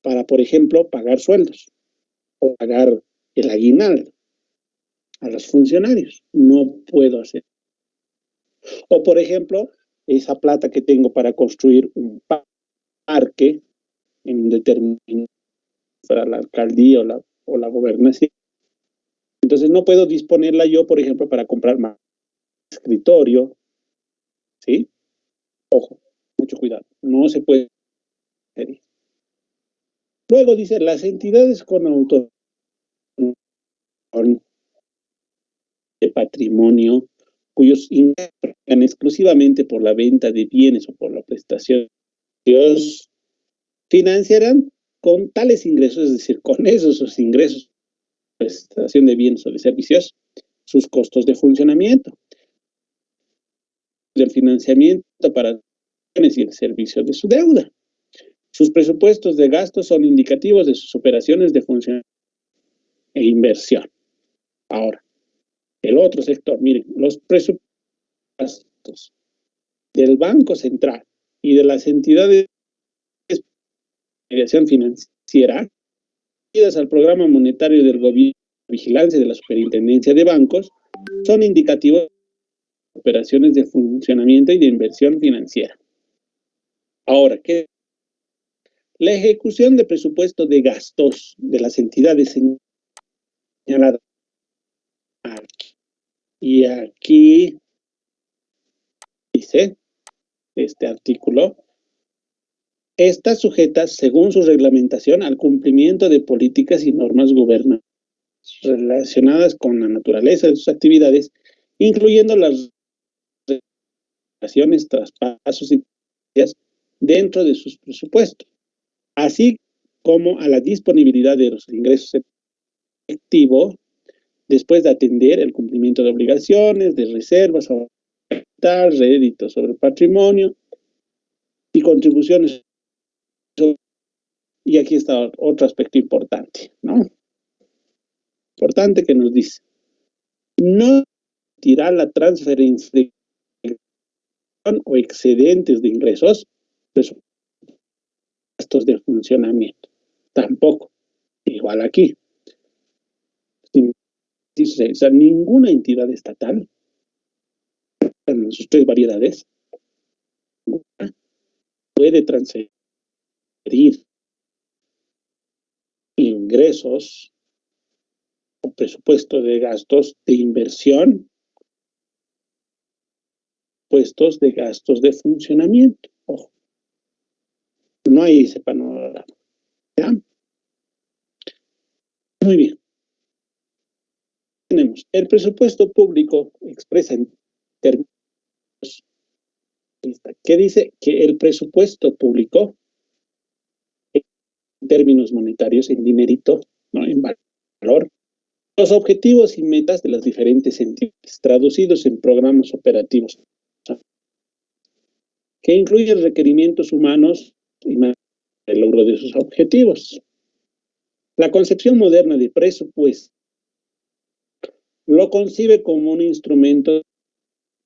para, por ejemplo, pagar sueldos o pagar el aguinaldo a los funcionarios. No puedo hacer. O, por ejemplo, esa plata que tengo para construir un parque en un determinado, para la alcaldía o la gobernación. Entonces no puedo disponerla yo, por ejemplo, para comprar más escritorio, ¿sí? Ojo, mucho cuidado, no se puede hacer. Luego dice, las entidades con autonomía de patrimonio, cuyos ingresos exclusivamente por la venta de bienes o por la prestación de servicios, financiarán con tales ingresos, es decir, con esos ingresos, prestación de bienes o de servicios, sus costos de funcionamiento, del financiamiento para y el servicio de su deuda. Sus presupuestos de gastos son indicativos de sus operaciones de funcionamiento e inversión. Ahora, el otro sector, miren, los presupuestos del Banco Central y de las entidades de mediación financiera, al programa monetario del gobierno, vigilancia de la superintendencia de bancos, son indicativos de operaciones de funcionamiento y de inversión financiera. Ahora, ¿qué? La ejecución de presupuesto de gastos de las entidades señaladas aquí y aquí dice, de este artículo, está sujeta, según su reglamentación, al cumplimiento de políticas y normas gubernamentales relacionadas con la naturaleza de sus actividades, incluyendo las relaciones, traspasos y dentro de sus presupuestos, así como a la disponibilidad de los ingresos efectivos después de atender el cumplimiento de obligaciones, de reservas, réditos sobre el patrimonio y contribuciones. Y aquí está otro aspecto importante, ¿no? Importante que nos dice, no tirar la transferencia de o excedentes de ingresos, gastos de funcionamiento. Tampoco. Igual aquí. Dice, o sea, ninguna entidad estatal, en sus tres variedades, puede transferir ingresos o presupuesto de gastos de inversión, puestos de gastos de funcionamiento. Ojo. No hay ese panorama. ¿Ya? Muy bien. Tenemos el presupuesto público expresa en términos. ¿Qué dice? Que el presupuesto público, en términos monetarios, en dinerito, ¿no? En valor, los objetivos y metas de las diferentes entidades, traducidos en programas operativos, que incluyen requerimientos humanos y el logro de sus objetivos. La concepción moderna de presupuesto lo concibe como un instrumento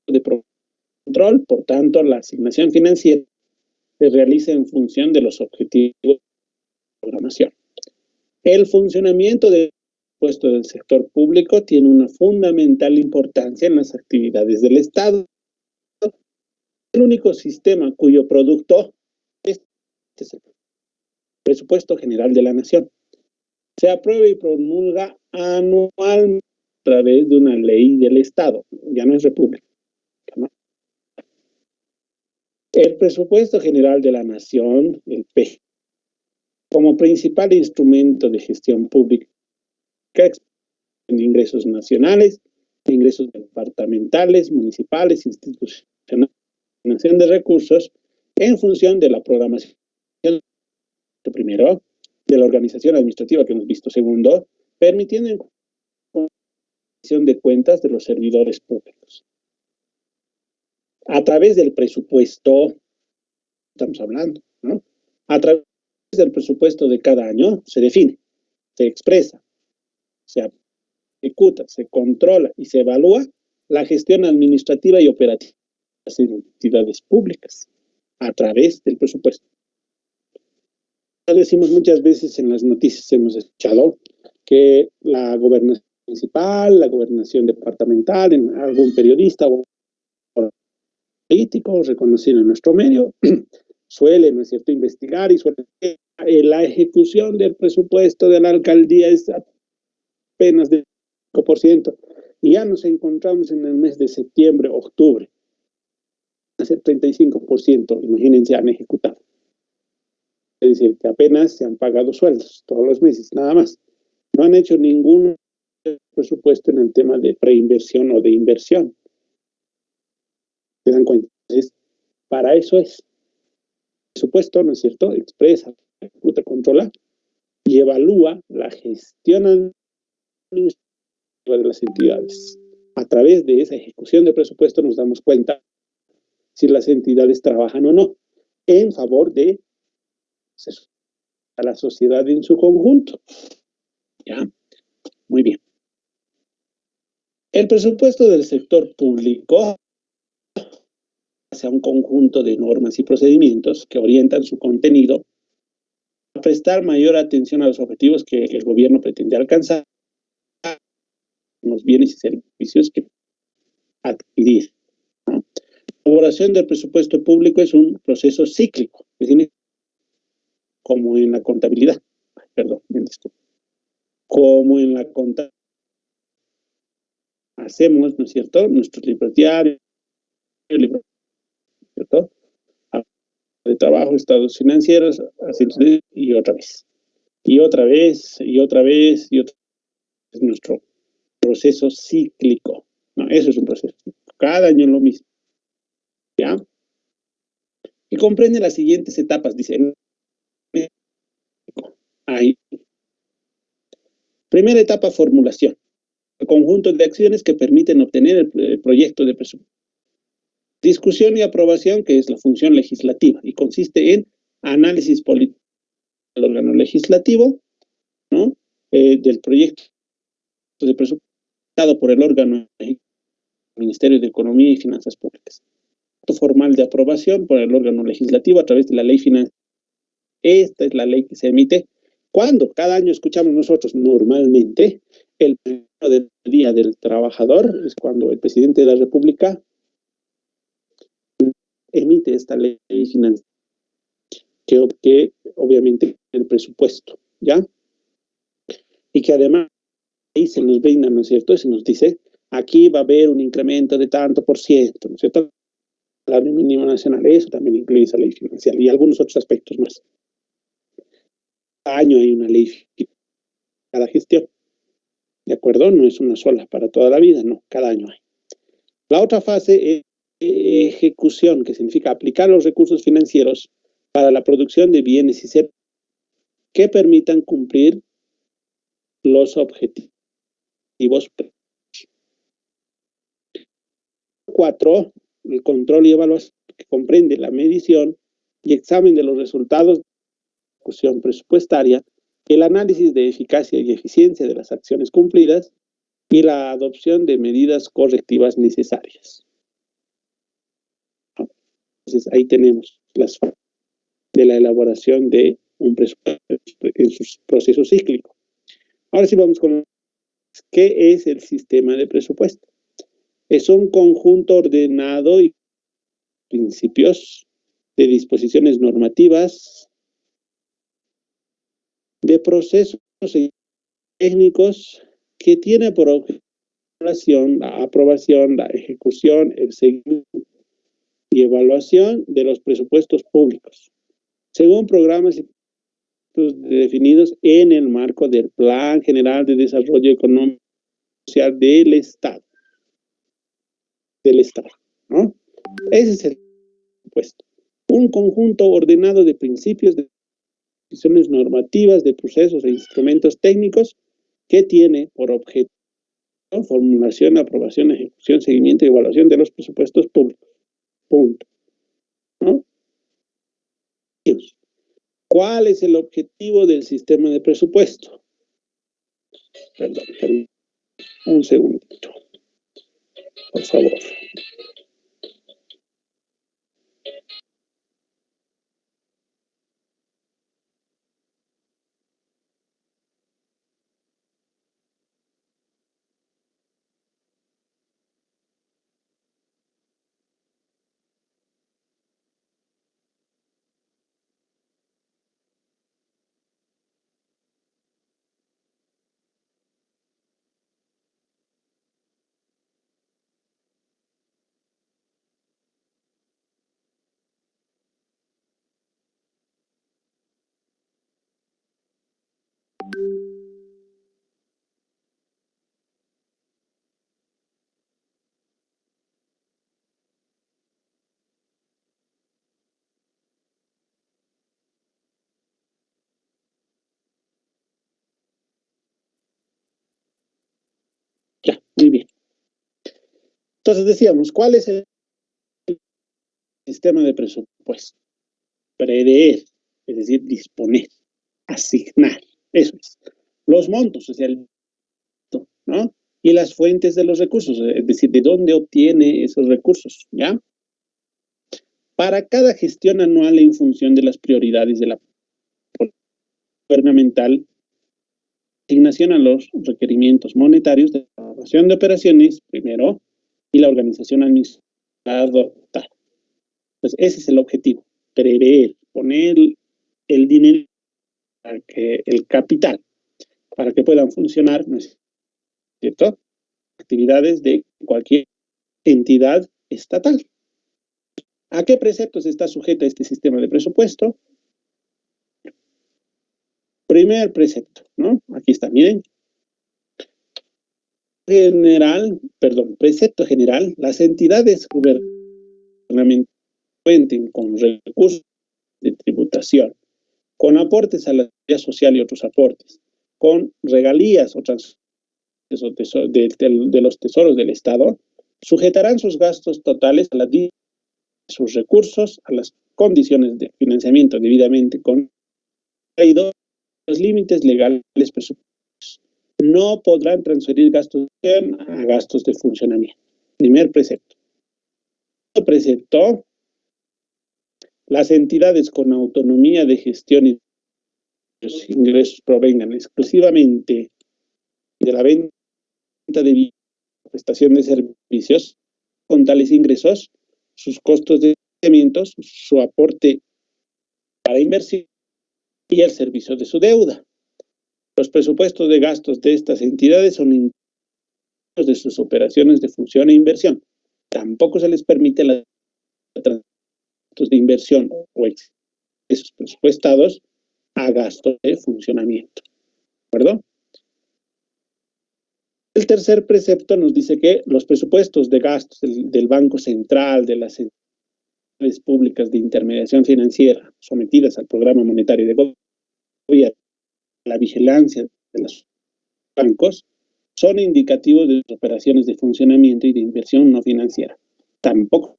de control, por tanto, la asignación financiera se realiza en función de los objetivos de programación. El funcionamiento del presupuesto del sector público tiene una fundamental importancia en las actividades del Estado. El único sistema cuyo producto es el presupuesto general de la Nación. Se aprueba y promulga anualmente a través de una ley del Estado. Ya no es república, ¿no? El presupuesto general de la Nación, el PG, como principal instrumento de gestión pública, en ingresos nacionales, ingresos departamentales, municipales, institucionales, de recursos en función de la programación, primero, de la organización administrativa que hemos visto, segundo, permitiendo rendición de cuentas de los servidores públicos. A través del presupuesto, estamos hablando, ¿no? A través del presupuesto de cada año se define, se expresa, se ejecuta, se controla y se evalúa la gestión administrativa y operativa de las entidades públicas a través del presupuesto. Ya decimos muchas veces en las noticias, hemos escuchado que la gobernación municipal, la gobernación departamental, en algún periodista o político reconocido en nuestro medio, suele, ¿no es cierto?, investigar y suele la ejecución del presupuesto de la alcaldía es apenas del 5%, y ya nos encontramos en el mes de septiembre, octubre, hace 35%, imagínense, han ejecutado. Es decir, que apenas se han pagado sueldos todos los meses, nada más. No han hecho ningún presupuesto en el tema de preinversión o de inversión. ¿Se dan cuenta? Entonces, para eso es. El presupuesto, ¿no es cierto?, expresa, ejecuta, controla y evalúa la gestión administrativa de las entidades. A través de esa ejecución de presupuesto nos damos cuenta si las entidades trabajan o no en favor de a la sociedad en su conjunto. ¿Ya? Muy bien. El presupuesto del sector público hace un conjunto de normas y procedimientos que orientan su contenido a prestar mayor atención a los objetivos que el gobierno pretende alcanzar, los bienes y servicios que adquirir, ¿no? La elaboración del presupuesto público es un proceso cíclico, es decir, como en la contabilidad, perdón, como en la contabilidad. Hacemos, ¿no es cierto?, nuestros libros diarios, ¿cierto? de trabajo, estados financieros, y otra vez. Y otra vez, y otra vez, y otra vez. Es nuestro proceso cíclico. No, eso es un proceso. Cada año lo mismo. ¿Ya? Y comprende las siguientes etapas, dice. Ahí. Primera etapa, formulación. El conjunto de acciones que permiten obtener el proyecto de presupuesto. Discusión y aprobación, que es la función legislativa, y consiste en análisis político del órgano legislativo, ¿no? Del proyecto de presupuesto por el órgano del Ministerio de Economía y Finanzas Públicas. Acto formal de aprobación por el órgano legislativo a través de la ley financiera. Esta es la ley que se emite. ¿Cuándo? Cada año escuchamos nosotros, normalmente, el primero del Día del Trabajador, es cuando el presidente de la República emite esta ley financiera, que obviamente el presupuesto, ¿ya? Y que además ahí se nos brinda, ¿no es cierto? Se nos dice, aquí va a haber un incremento de tanto por ciento, ¿no es cierto? El salario mínimo nacional, eso también incluye esa ley financiera y algunos otros aspectos más. Cada año hay una ley cada gestión, ¿de acuerdo? No es una sola para toda la vida, no, cada año hay. La otra fase es ejecución, que significa aplicar los recursos financieros para la producción de bienes y servicios que permitan cumplir los objetivos. 4, el control y evaluación, que comprende la medición y examen de los resultados de la ejecución presupuestaria, el análisis de eficacia y eficiencia de las acciones cumplidas y la adopción de medidas correctivas necesarias. Entonces, ahí tenemos las fases de la elaboración de un presupuesto en su proceso cíclico. Ahora sí vamos con ¿qué es el sistema de presupuesto? Es un conjunto ordenado y principios de disposiciones normativas, de procesos técnicos que tiene por objetivo la aprobación, la ejecución, el seguimiento y evaluación de los presupuestos públicos, según programas definidos en el marco del Plan General de Desarrollo Económico y Social del Estado. ¿No? Ese es el presupuesto. Un conjunto ordenado de principios, de decisiones normativas, de procesos e instrumentos técnicos que tiene por objetivo formulación, aprobación, ejecución, seguimiento y evaluación de los presupuestos públicos. Punto. ¿No? ¿Cuál es el objetivo del sistema de presupuesto? Perdón, un segundito, por favor. Ya, muy bien. Entonces decíamos, ¿cuál es el sistema de presupuesto? Prever, es decir, disponer, asignar, eso es. Los montos, o sea, ¿no? Y las fuentes de los recursos, es decir, de dónde obtiene esos recursos, ¿ya? Para cada gestión anual en función de las prioridades de la gubernamental, asignación a los requerimientos monetarios de la evaluación de operaciones, primero, y la organización administrativa. Entonces, ese es el objetivo, prever, poner el dinero, el capital, para que puedan funcionar, ¿no es cierto?, actividades de cualquier entidad estatal. ¿A qué preceptos está sujeta este sistema de presupuesto? Primer precepto, ¿no? Aquí está, miren. Precepto general, las entidades gubernamentales cuenten con recursos de tributación, con aportes a la seguridad social y otros aportes, con regalías o transferencias de los tesoros del Estado, sujetarán sus gastos totales a sus recursos, a las condiciones de financiamiento debidamente contraídos, los límites legales presupuestarios. No podrán transferir gastos a gastos de funcionamiento. Primer precepto. Segundo precepto, las entidades con autonomía de gestión y los ingresos provengan exclusivamente de la venta de prestación de servicios. Con tales ingresos, sus costos de financiamiento, su aporte para inversión y el servicio de su deuda. Los presupuestos de gastos de estas entidades son ingresos de sus operaciones de función e inversión. Tampoco se les permite la de inversión o excesos presupuestados a gastos de funcionamiento. ¿De acuerdo? El tercer precepto nos dice que los presupuestos de gastos del Banco Central, de las entidades públicas de intermediación financiera sometidas al programa monetario de gobierno, la vigilancia de los bancos, son indicativos de las operaciones de funcionamiento y de inversión no financiera. Tampoco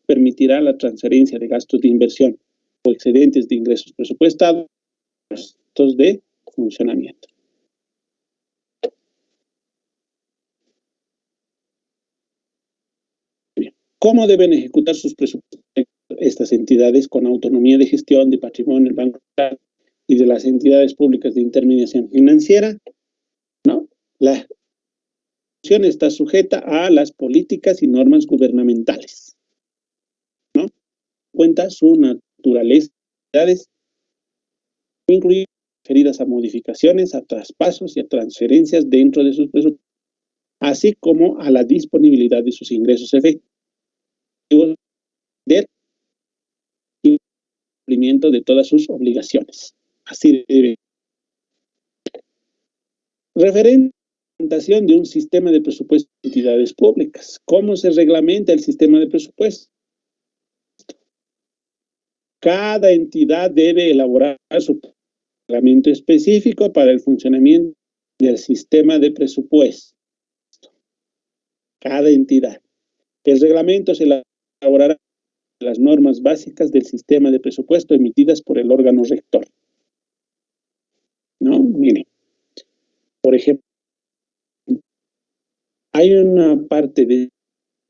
permitirá la transferencia de gastos de inversión o excedentes de ingresos presupuestados a gastos de funcionamiento. ¿Cómo deben ejecutar sus presupuestos estas entidades con autonomía de gestión de patrimonio del Banco Central y de las entidades públicas de intermediación financiera? ¿No? La función está sujeta a las políticas y normas gubernamentales, ¿no? Cuenta su naturaleza, incluidas referidas a modificaciones, a traspasos y a transferencias dentro de sus presupuestos, así como a la disponibilidad de sus ingresos efectivos del cumplimiento de todas sus obligaciones. Así debe. Reglamentación de un sistema de presupuesto de entidades públicas. ¿Cómo se reglamenta el sistema de presupuesto? Cada entidad debe elaborar su reglamento específico para el funcionamiento del sistema de presupuesto. Cada entidad. El reglamento se elaborará las normas básicas del sistema de presupuesto emitidas por el órgano rector. ¿No? Miren, por ejemplo, hay una parte de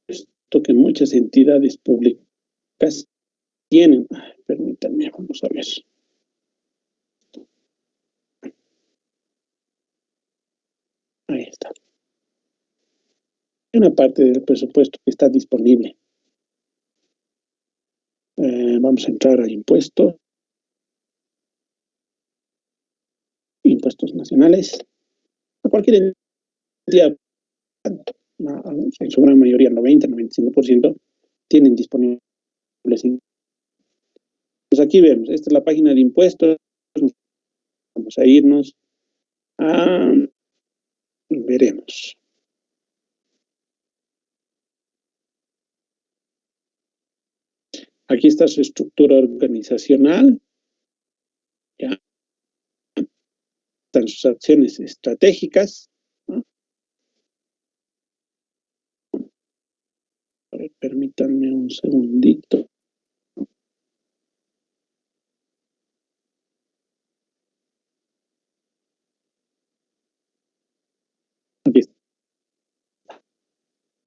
esto que muchas entidades públicas tienen. Permítanme, vamos a ver. Ahí está. Hay una parte del presupuesto que está disponible. Vamos a entrar a impuestos. Impuestos nacionales. A cualquier entidad, en su gran mayoría, 90-95%, tienen disponibles. Pues aquí vemos, esta es la página de impuestos. Vamos a irnos a... Veremos. Aquí está su estructura organizacional. ¿Ya? Están sus acciones estratégicas. ¿No? A ver, permítanme un segundito.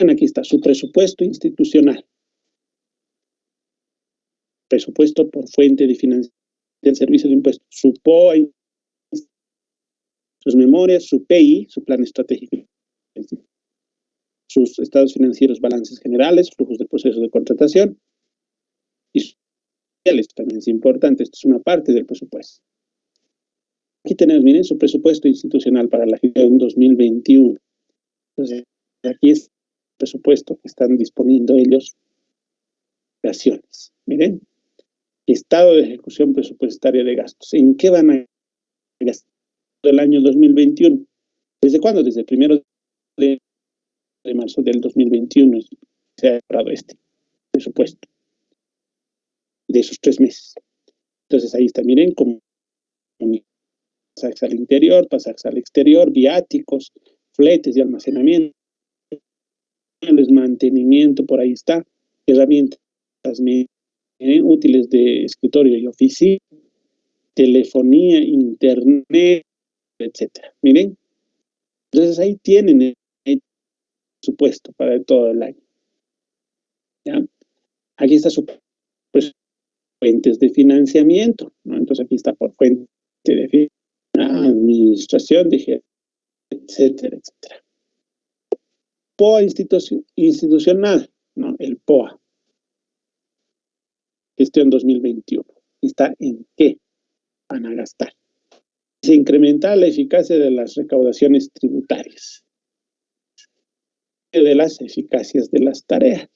Aquí está su presupuesto institucional. Presupuesto por fuente de financiación del servicio de impuestos. Su POI, sus memorias, su PI, su plan estratégico, sus estados financieros, balances generales, flujos de proceso de contratación y sociales, también es importante. Esto es una parte del presupuesto. Aquí tenemos, miren, su presupuesto institucional para la gestión 2021. Entonces, aquí es el presupuesto que están disponiendo ellos operaciones. Miren, estado de ejecución presupuestaria de gastos. ¿En qué van a gastar el año 2021? ¿Desde cuándo? Desde el 1 de marzo del 2021 se ha elaborado este presupuesto de esos 3 meses. Entonces ahí está, miren, como pasajes al interior, pasajes al exterior, viáticos, fletes de almacenamiento, mantenimiento, por ahí está, herramientas útiles de escritorio y oficina, telefonía, internet, etcétera. Miren, entonces ahí tienen el presupuesto para todo el año. ¿Ya? Aquí está su fuentes de financiamiento, ¿no? Entonces aquí está por fuente de administración, dije, etcétera, etcétera. POA institucional, ¿no? El POA. Gestión 2021. ¿Está en qué van a gastar? Se incrementa la eficacia de las recaudaciones tributarias, de las eficacias de las tareas.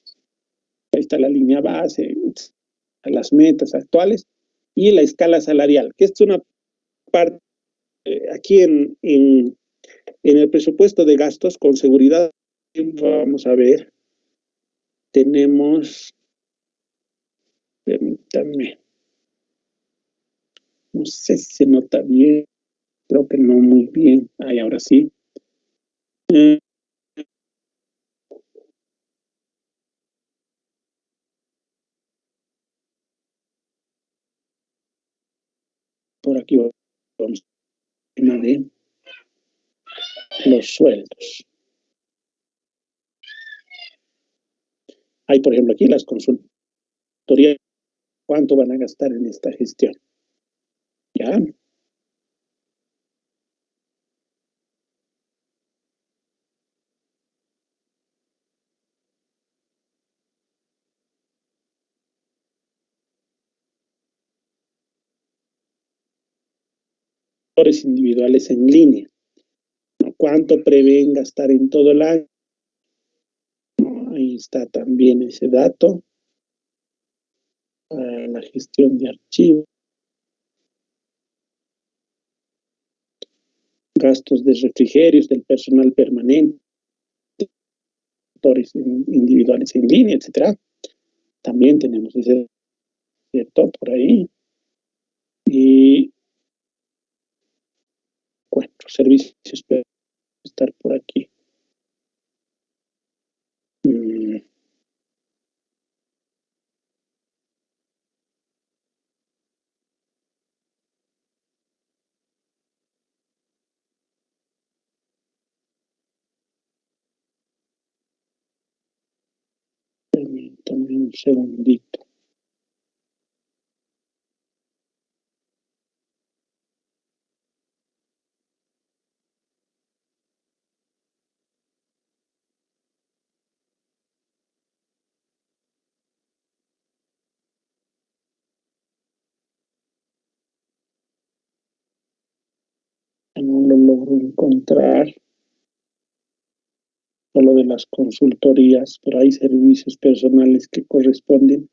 Ahí está la línea base, las metas actuales y la escala salarial, que es una parte aquí en el presupuesto de gastos, con seguridad. Vamos a ver, tenemos, permítanme, no sé si se nota bien, creo que no muy bien, ahí ahora sí. Por aquí vamos a tema de los sueldos. Hay, por ejemplo, aquí las consultorías, ¿cuánto van a gastar en esta gestión? ¿Ya? Individuales en línea, ¿no? ¿Cuánto prevén gastar en todo el año? Ahí está también ese dato. Para la gestión de archivos. Gastos de refrigerios del personal permanente, individuales en línea, etcétera. También tenemos ese, ¿cierto? Por ahí. Y bueno, servicios pueden estar por aquí. Permítanme un segundito. No lo logro encontrar. Solo de las consultorías, pero hay servicios personales que corresponden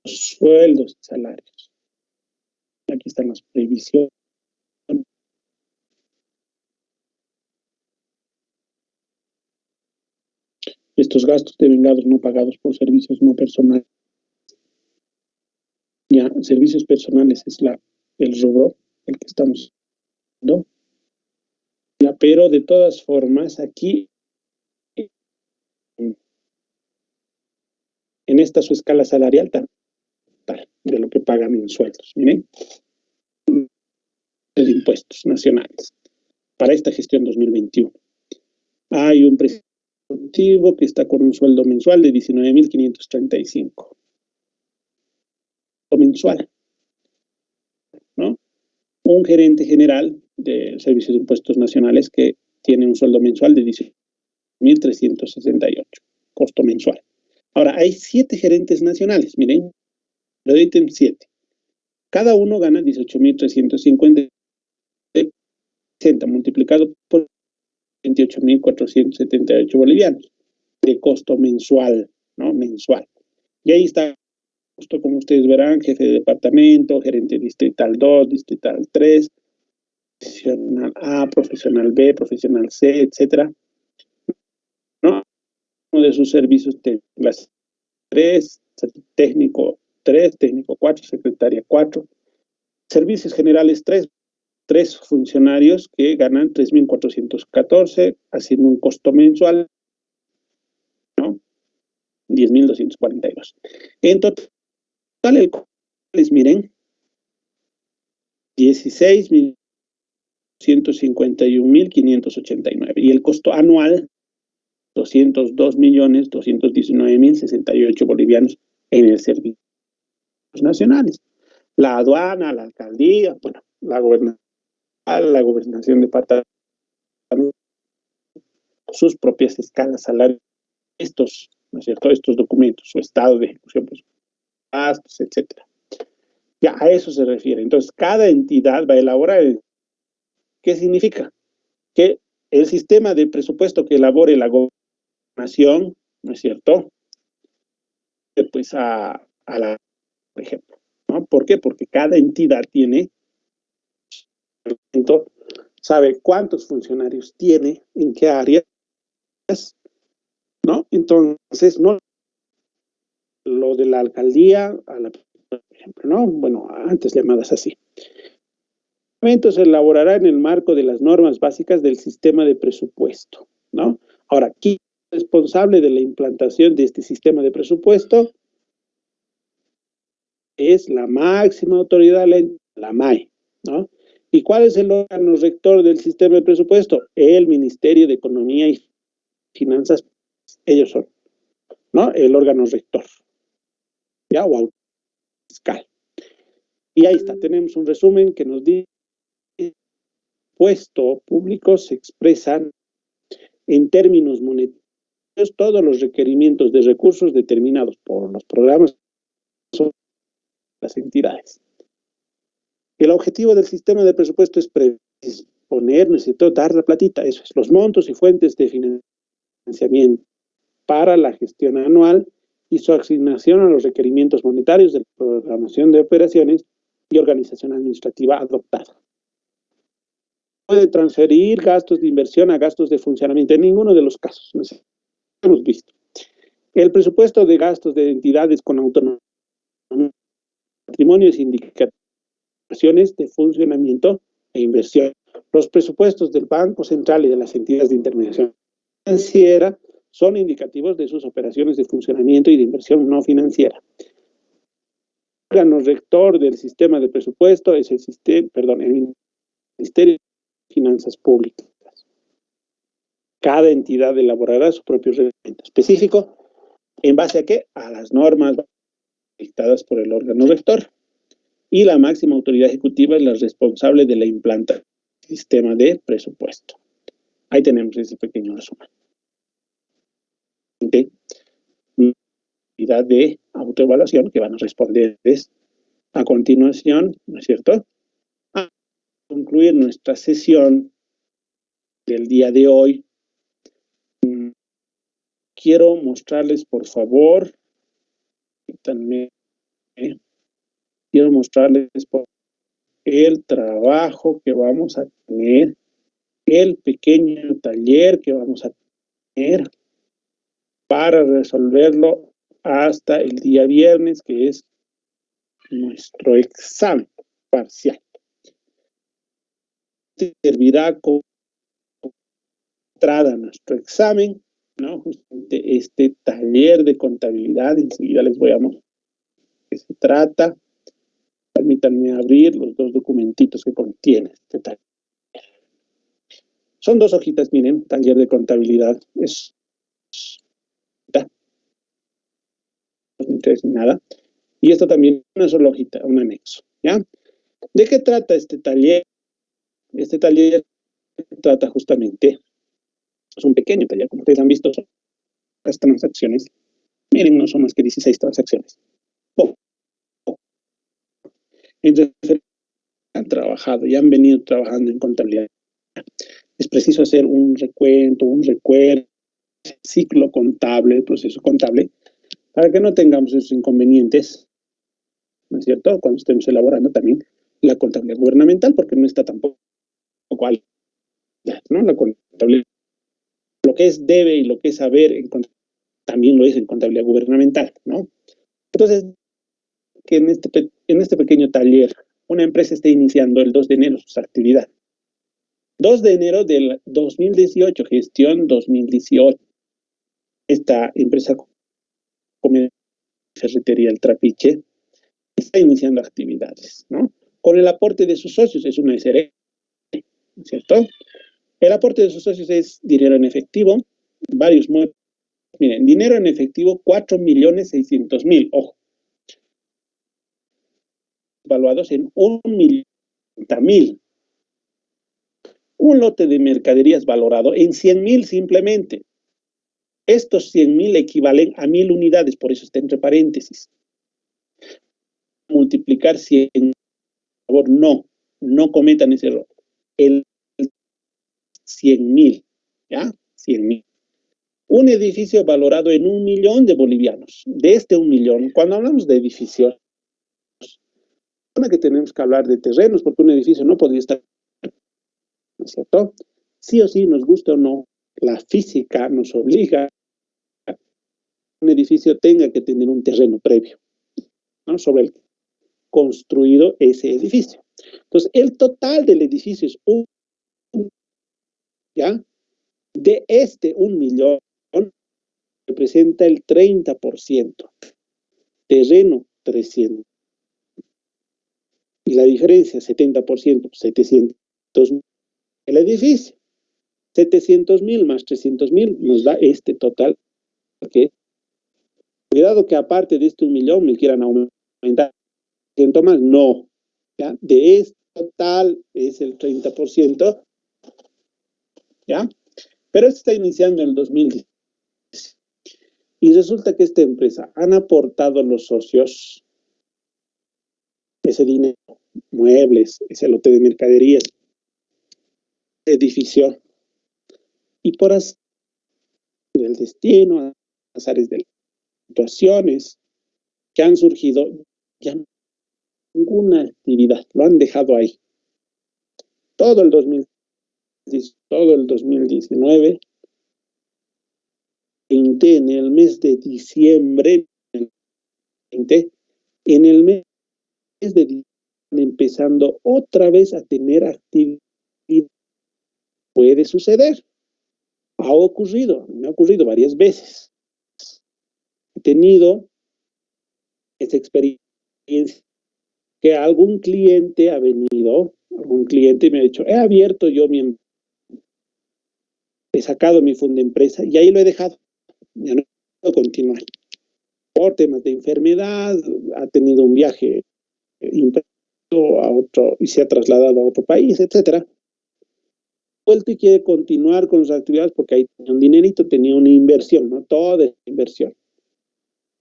a los sueldos y salarios. Aquí están las previsiones. Estos gastos de vengados no pagados por servicios no personales. Ya, servicios personales es el rubro, el que estamos viendo. Ya, pero de todas formas, aquí en esta su escala salarial de lo que pagan en sueldos. Miren, de impuestos nacionales para esta gestión 2021. Hay un presupuesto que está con un sueldo mensual de 19.535. Mensual, ¿no? Un gerente general de servicios de impuestos nacionales que tiene un sueldo mensual de 18.368, costo mensual. Ahora, hay 7 gerentes nacionales, miren, lo editen 7. Cada uno gana 18.350 multiplicado por 28.478 bolivianos de costo mensual, ¿no? Mensual. Y ahí está, justo como ustedes verán, jefe de departamento, gerente distrital 2, distrital 3, profesional A, profesional B, profesional C, etcétera, ¿no? Uno de sus servicios técnicos 3, técnico 3, técnico 4, secretaria 4, servicios generales 3 funcionarios que ganan 3.414, haciendo un costo mensual, ¿no? 10.242. En total, el costo es, miren, 16.151.589. Y el costo anual, 202.219.068 bolivianos en el servicio nacionales. La aduana, la alcaldía, bueno, la gobernación departamental, sus propias escalas salariales, estos, ¿no es cierto?, estos documentos, su estado de ejecución, pues, gastos, etcétera. Ya a eso se refiere. Entonces, cada entidad va a elaborar. ¿Qué significa? Que el sistema de presupuesto que elabore la gobernación, ¿no es cierto?, pues a la, por ejemplo, ¿no? ¿Por qué? Porque cada entidad tiene, sabe cuántos funcionarios tiene, en qué áreas, ¿no? Entonces, no lo de la alcaldía, por ejemplo, ¿no? Bueno, antes llamadas así. Se elaborará en el marco de las normas básicas del sistema de presupuesto, ¿no? Ahora, ¿quién es responsable de la implantación de este sistema de presupuesto? Es la máxima autoridad, la MAE, ¿no? ¿Y cuál es el órgano rector del sistema de presupuesto? El Ministerio de Economía y Finanzas. Ellos son, ¿no?, el órgano rector, ¿ya? O fiscal. Y ahí está, tenemos un resumen que nos dice: puesto público se expresan en términos monetarios todos los requerimientos de recursos determinados por los programas de las entidades. El objetivo del sistema de presupuesto es poner, necesito dar la platita, eso es, los montos y fuentes de financiamiento para la gestión anual y su asignación a los requerimientos monetarios de la programación de operaciones y organización administrativa adoptada. Puede transferir gastos de inversión a gastos de funcionamiento en ninguno de los casos, no sé, hemos visto. El presupuesto de gastos de entidades con autonomía, patrimonios indicativos de funcionamiento e inversión. Los presupuestos del Banco Central y de las entidades de intermediación financiera son indicativos de sus operaciones de funcionamiento y de inversión no financiera. El órgano rector del sistema de presupuesto es el Ministerio de Finanzas Públicas. Cada entidad elaborará su propio reglamento específico. ¿En base a qué? A las normas dictadas por el órgano rector. Y la máxima autoridad ejecutiva es la responsable de la implantación del sistema de presupuesto. Ahí tenemos ese pequeño resumen. ¿Okay? Unidad de autoevaluación que van a responder a continuación, ¿no es cierto? A concluir nuestra sesión del día de hoy, quiero mostrarles, por favor, también, quiero mostrarles el trabajo que vamos a tener, el pequeño taller que vamos a tener para resolverlo hasta el día viernes, que es nuestro examen parcial. Servirá como entrada a nuestro examen, ¿no? Justamente este taller de contabilidad, enseguida les voy a mostrar de qué se trata. Permítanme abrir los dos documentitos que contiene este taller. Son 2 hojitas, miren, taller de contabilidad. No me interesa nada. Y esto también una sola hojita, un anexo, ¿ya? ¿De qué trata este taller? Este taller trata justamente, es un pequeño taller, como ustedes han visto, son las transacciones. Miren, no son más que 16 transacciones. Entonces, han trabajado y han venido trabajando en contabilidad. Es preciso hacer un recuento, un recuerdo, ciclo contable, el proceso contable, para que no tengamos esos inconvenientes, ¿no es cierto? Cuando estemos elaborando también la contabilidad gubernamental, porque no está tampoco al, ¿no? La contabilidad, lo que es debe y lo que es haber, también lo es en contabilidad gubernamental, ¿no? Entonces, que en este pequeño taller, una empresa esté iniciando el 2 de enero sus actividades. 2 de enero del 2018, gestión 2018. Esta empresa Ferretería El Trapiche está iniciando actividades, ¿no? Con el aporte de sus socios, es una SRE, ¿cierto? El aporte de sus socios es dinero en efectivo, varios muebles. Miren, dinero en efectivo, 4.600.000, ojo, evaluados en 1.000.000. Un lote de mercaderías valorado en 100.000 simplemente. Estos 100.000 equivalen a 1.000 unidades, por eso está entre paréntesis. Multiplicar 100, por favor, no cometan ese error. El 100.000, ¿ya? 100.000. Un edificio valorado en 1.000.000 de bolivianos. De este 1.000.000, cuando hablamos de edificios, que tenemos que hablar de terrenos, porque un edificio no podría estar, ¿no es cierto? Sí o sí, nos gusta o no, la física nos obliga a que un edificio tenga que tener un terreno previo, ¿no? Sobre el construido ese edificio. Entonces, el total del edificio es ¿ya? De este 1.000.000 representa el 30%. Terreno, 300. Y la diferencia, 70%, 700.000. El edificio, 700.000 más 300.000 nos da este total. ¿Okay? Cuidado que aparte de este 1.000.000 me quieran aumentar 100 más. No. ¿Ya? De este total es el 30%. ¿Ya? Pero esto está iniciando en el 2010. Y resulta que esta empresa han aportado los socios ese dinero, muebles, ese lote de mercaderías, edificio, y por así el destino, azares de situaciones que han surgido, ya ninguna actividad, lo han dejado ahí. Todo el 2019, en el mes de diciembre, en el mes de diciembre, empezando otra vez a tener actividad. Puede suceder. Me ha ocurrido varias veces. He tenido esa experiencia que algún cliente ha venido, algún cliente me ha dicho, he abierto yo he sacado mi fondo de empresa y ahí lo he dejado. Ya no puedo continuar. Por temas de enfermedad, ha tenido un viaje a otro y se ha trasladado a otro país, etcétera. Vuelto y quiere continuar con sus actividades porque ahí tenía un dinerito, tenía una inversión, ¿no? Toda esa inversión.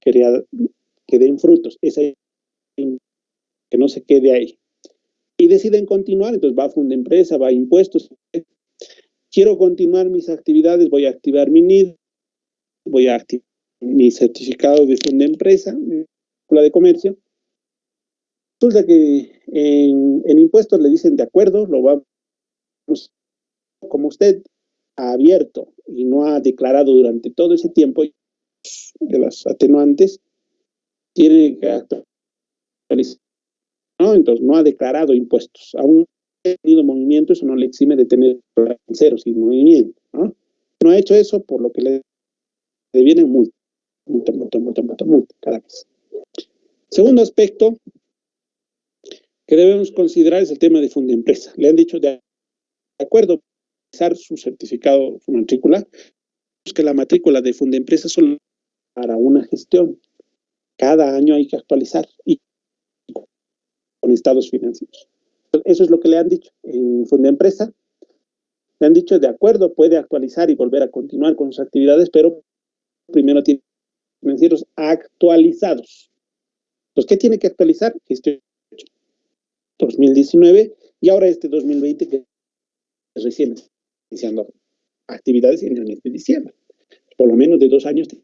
Quería que den frutos, esa que no se quede ahí. Y deciden continuar, entonces va a fondo de empresa, va a impuestos. Quiero continuar mis actividades, voy a activar mi NID, voy a activar mi certificado de fondo de empresa, mi escuela de comercio. Resulta que en impuestos le dicen de acuerdo, lo vamos, como usted ha abierto y no ha declarado durante todo ese tiempo de las atenuantes, tiene que actualizar, ¿no? Entonces no ha declarado impuestos, aún ha tenido movimiento, eso no le exime de tener cero sin movimiento, ¿no? No ha hecho eso, por lo que le viene multa cada vez. Segundo aspecto que debemos considerar es el tema de Fundempresa. Le han dicho de acuerdo a su certificado, su matrícula, que la matrícula de Fundempresa solo para una gestión. Cada año hay que actualizar y con estados financieros. Eso es lo que le han dicho en Fundempresa. Le han dicho de acuerdo, puede actualizar y volver a continuar con sus actividades, pero primero tiene financieros actualizados. Entonces, ¿qué tiene que actualizar? Este 2019 y ahora este 2020 que recién iniciando actividades en el mes de diciembre. Por lo menos de 2 años de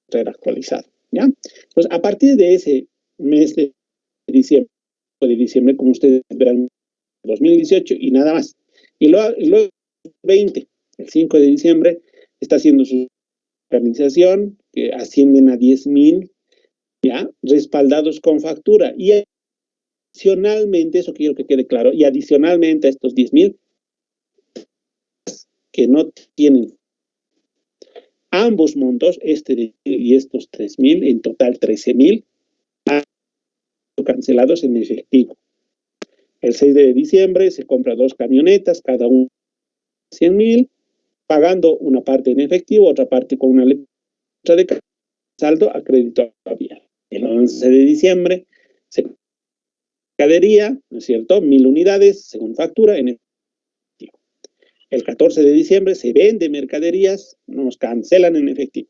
traer actualizado. ¿ya? Entonces, a partir de ese mes de diciembre, como ustedes verán, 2018 y nada más. Y luego 20, el 5 de diciembre, está haciendo su organización, que ascienden a 10,000, ¿ya? Respaldados con factura. Y adicionalmente, eso quiero que quede claro, y adicionalmente a estos 10,000, que no tienen ambos montos, este y estos 3,000, en total 13,000, han sido cancelados en efectivo. El 6 de diciembre se compra 2 camionetas, cada una 100,000, pagando una parte en efectivo, otra parte con una letra de saldo a crédito abierto. El 11 de diciembre se mercadería, ¿no es cierto? 1,000 unidades según factura en efectivo. El 14 de diciembre se vende mercaderías, nos cancelan en efectivo.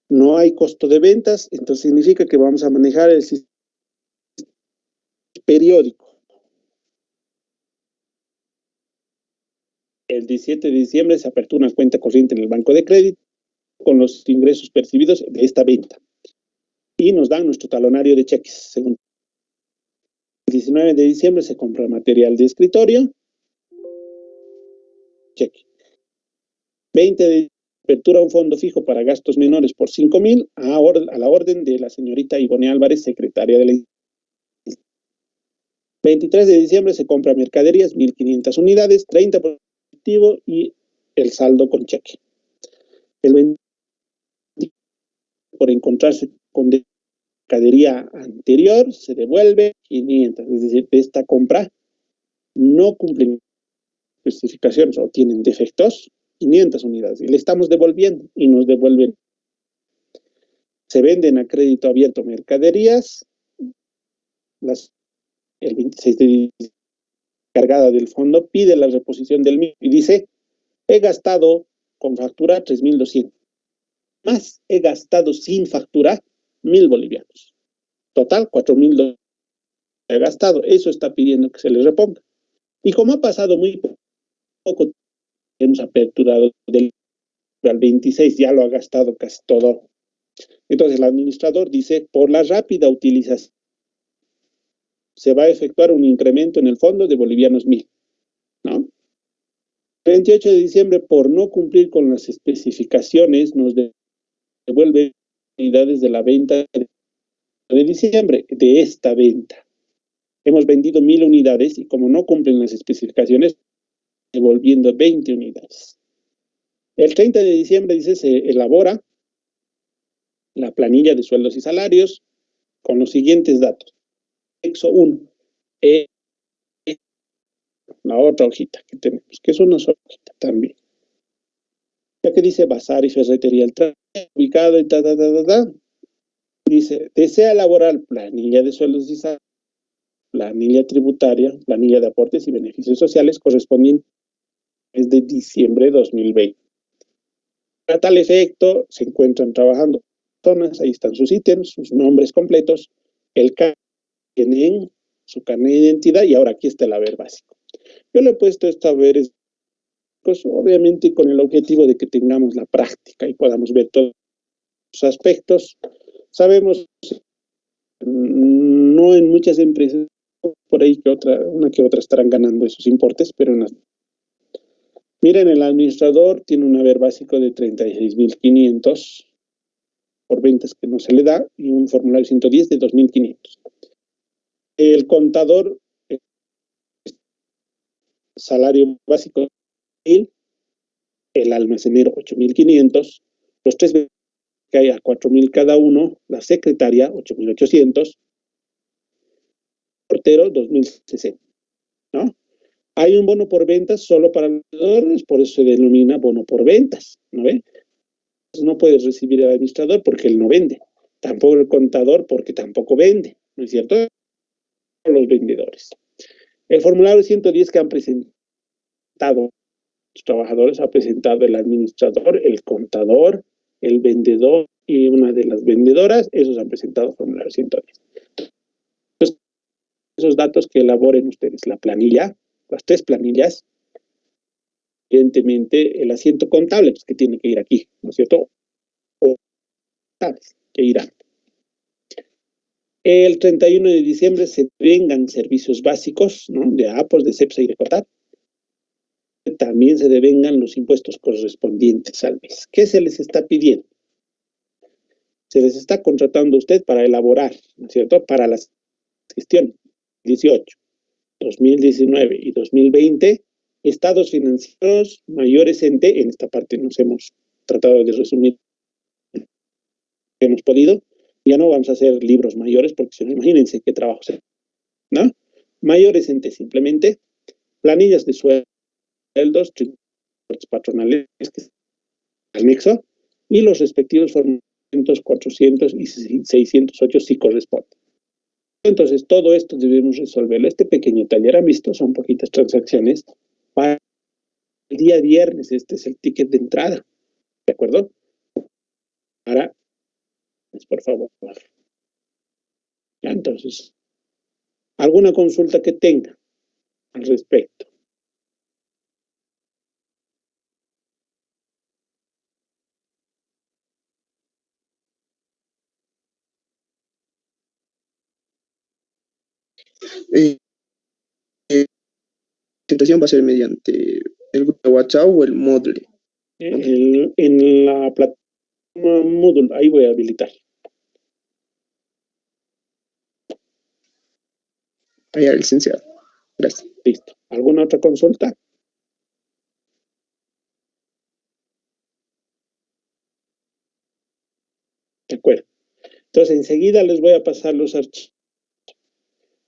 No hay costo de ventas, entonces significa que vamos a manejar el sistema periódico. El 17 de diciembre se apertura una cuenta corriente en el banco de crédito con los ingresos percibidos de esta venta. Y nos dan nuestro talonario de cheques. Según el 19 de diciembre se compra material de escritorio. Cheque. 20 de diciembre apertura un fondo fijo para gastos menores por 5,000 a la orden de la señorita Ivone Álvarez, secretaria de la institución. 23 de diciembre se compra mercaderías, 1,500 unidades, 30 por efectivo y el saldo con cheque. El 20 por encontrarse con mercadería anterior se devuelve 500, es decir, de esta compra no cumplen especificaciones o tienen defectos, 500 unidades, y le estamos devolviendo y nos devuelven. Se venden a crédito abierto mercaderías, el 26 de diciembre, cargada del fondo, pide la reposición del mismo y dice, he gastado con factura 3,200, más he gastado sin factura 1,000 bolivianos. Total, 4,200 he gastado. Eso está pidiendo que se le reponga. Y como ha pasado muy poco, hemos aperturado del al 26, ya lo ha gastado casi todo. Entonces el administrador dice, por la rápida utilización, se va a efectuar un incremento en el fondo de bolivianos 1,000, ¿no? El 28 de diciembre, por no cumplir con las especificaciones, nos devuelve unidades de la venta de diciembre, de esta venta. Hemos vendido 1,000 unidades y como no cumplen las especificaciones, devolviendo 20 unidades. El 30 de diciembre, dice, se elabora la planilla de sueldos y salarios con los siguientes datos. Anexo 1. La otra hojita que tenemos, que es una sola hojita también. Ya que dice Bazar y Ferretería El Traje, ubicado en dice, desea elaborar planilla de sueldos y salarios, planilla tributaria, planilla de aportes y beneficios sociales correspondientes de diciembre de 2020. Para tal efecto, se encuentran trabajando personas, ahí están sus ítems, sus nombres completos, el tienen su carnet de identidad y ahora aquí está el haber básico. Yo le he puesto esto haber, pues obviamente con el objetivo de que tengamos la práctica y podamos ver todos los aspectos. Sabemos, no en muchas empresas, por ahí que una que otra estarán ganando esos importes, pero en las... Miren, el administrador tiene un haber básico de 36,500 por ventas que no se le da y un formulario 110 de 2,500. El contador, salario básico, el almacenero 8,500, los tres que hay a 4,000 cada uno, la secretaria 8,800, portero 2,060, ¿no? Hay un bono por ventas solo para los vendedores, por eso se denomina bono por ventas, ¿no ve? No puedes recibir el administrador porque él no vende, tampoco el contador porque tampoco vende, ¿no es cierto? Los vendedores. El formulario 110 que han presentado los trabajadores ha presentado el administrador, el contador, el vendedor y una de las vendedoras, esos han presentado el formulario 110. Entonces, esos datos que elaboren ustedes, la planilla, las 3 planillas, evidentemente el asiento contable, pues que tiene que ir aquí, ¿no es cierto? O, ¿sabes? que irá. El 31 de diciembre se devengan servicios básicos, ¿no?, de APOS, de CEPSA y de COTAT. También se devengan los impuestos correspondientes al mes. ¿Qué se les está pidiendo? Se les está contratando a usted para elaborar, ¿no es cierto?, para las gestiones 18, 2019 y 2020, estados financieros mayores en esta parte nos hemos tratado de resumir, hemos podido, ya no vamos a hacer libros mayores, porque si no, imagínense qué trabajo se, ¿no? Mayores en simplemente planillas de sueldos, tributos patronales, que es el anexo, y los respectivos formatos 400 y 608 si corresponde. Entonces, todo esto debemos resolverlo. Este pequeño taller, han visto, son poquitas transacciones. Para el día viernes, este es el ticket de entrada. ¿De acuerdo? Ahora, por favor. Ya, entonces, ¿alguna consulta que tenga al respecto? Presentación va a ser mediante el grupo de WhatsApp o el Moodle. En la plataforma Moodle, ahí voy a habilitar. Allá, licenciado. Gracias. Listo. ¿Alguna otra consulta? De acuerdo. Entonces, enseguida les voy a pasar los archivos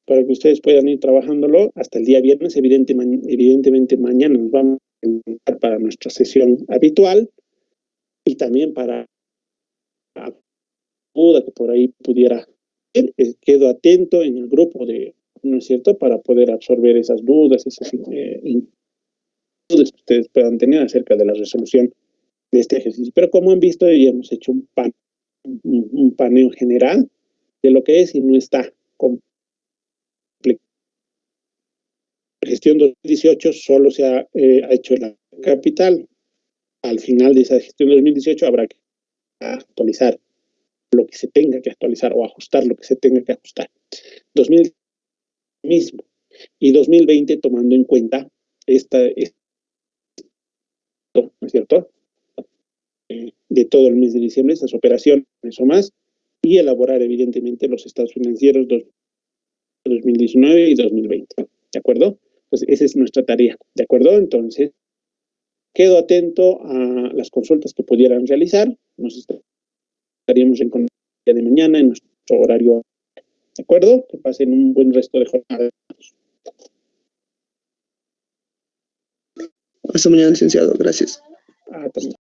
para que ustedes puedan ir trabajándolo hasta el día viernes. Evidentemente mañana nos vamos a encontrar para nuestra sesión habitual y también para la duda que por ahí pudiera ir. Quedo atento en el grupo de, ¿no es cierto?, para poder absorber esas dudas, esas dudas que ustedes puedan tener acerca de la resolución de este ejercicio. Pero como han visto, ya hemos hecho un paneo general de lo que es y no está completo. Gestión 2018 solo se ha hecho la capital. Al final de esa gestión 2018 habrá que actualizar lo que se tenga que actualizar o ajustar lo que se tenga que ajustar. 2000 mismo y 2020 tomando en cuenta esto, ¿no es cierto?, de todo el mes de diciembre, estas operaciones o más, y elaborar evidentemente los estados financieros 2019 y 2020, ¿de acuerdo? Pues esa es nuestra tarea, ¿de acuerdo? Entonces, quedo atento a las consultas que pudieran realizar. Nos estaríamos encontrando el día de mañana en nuestro horario, ¿de acuerdo? Que pasen un buen resto de jornada. Hasta mañana, licenciado. Gracias. Hasta mañana.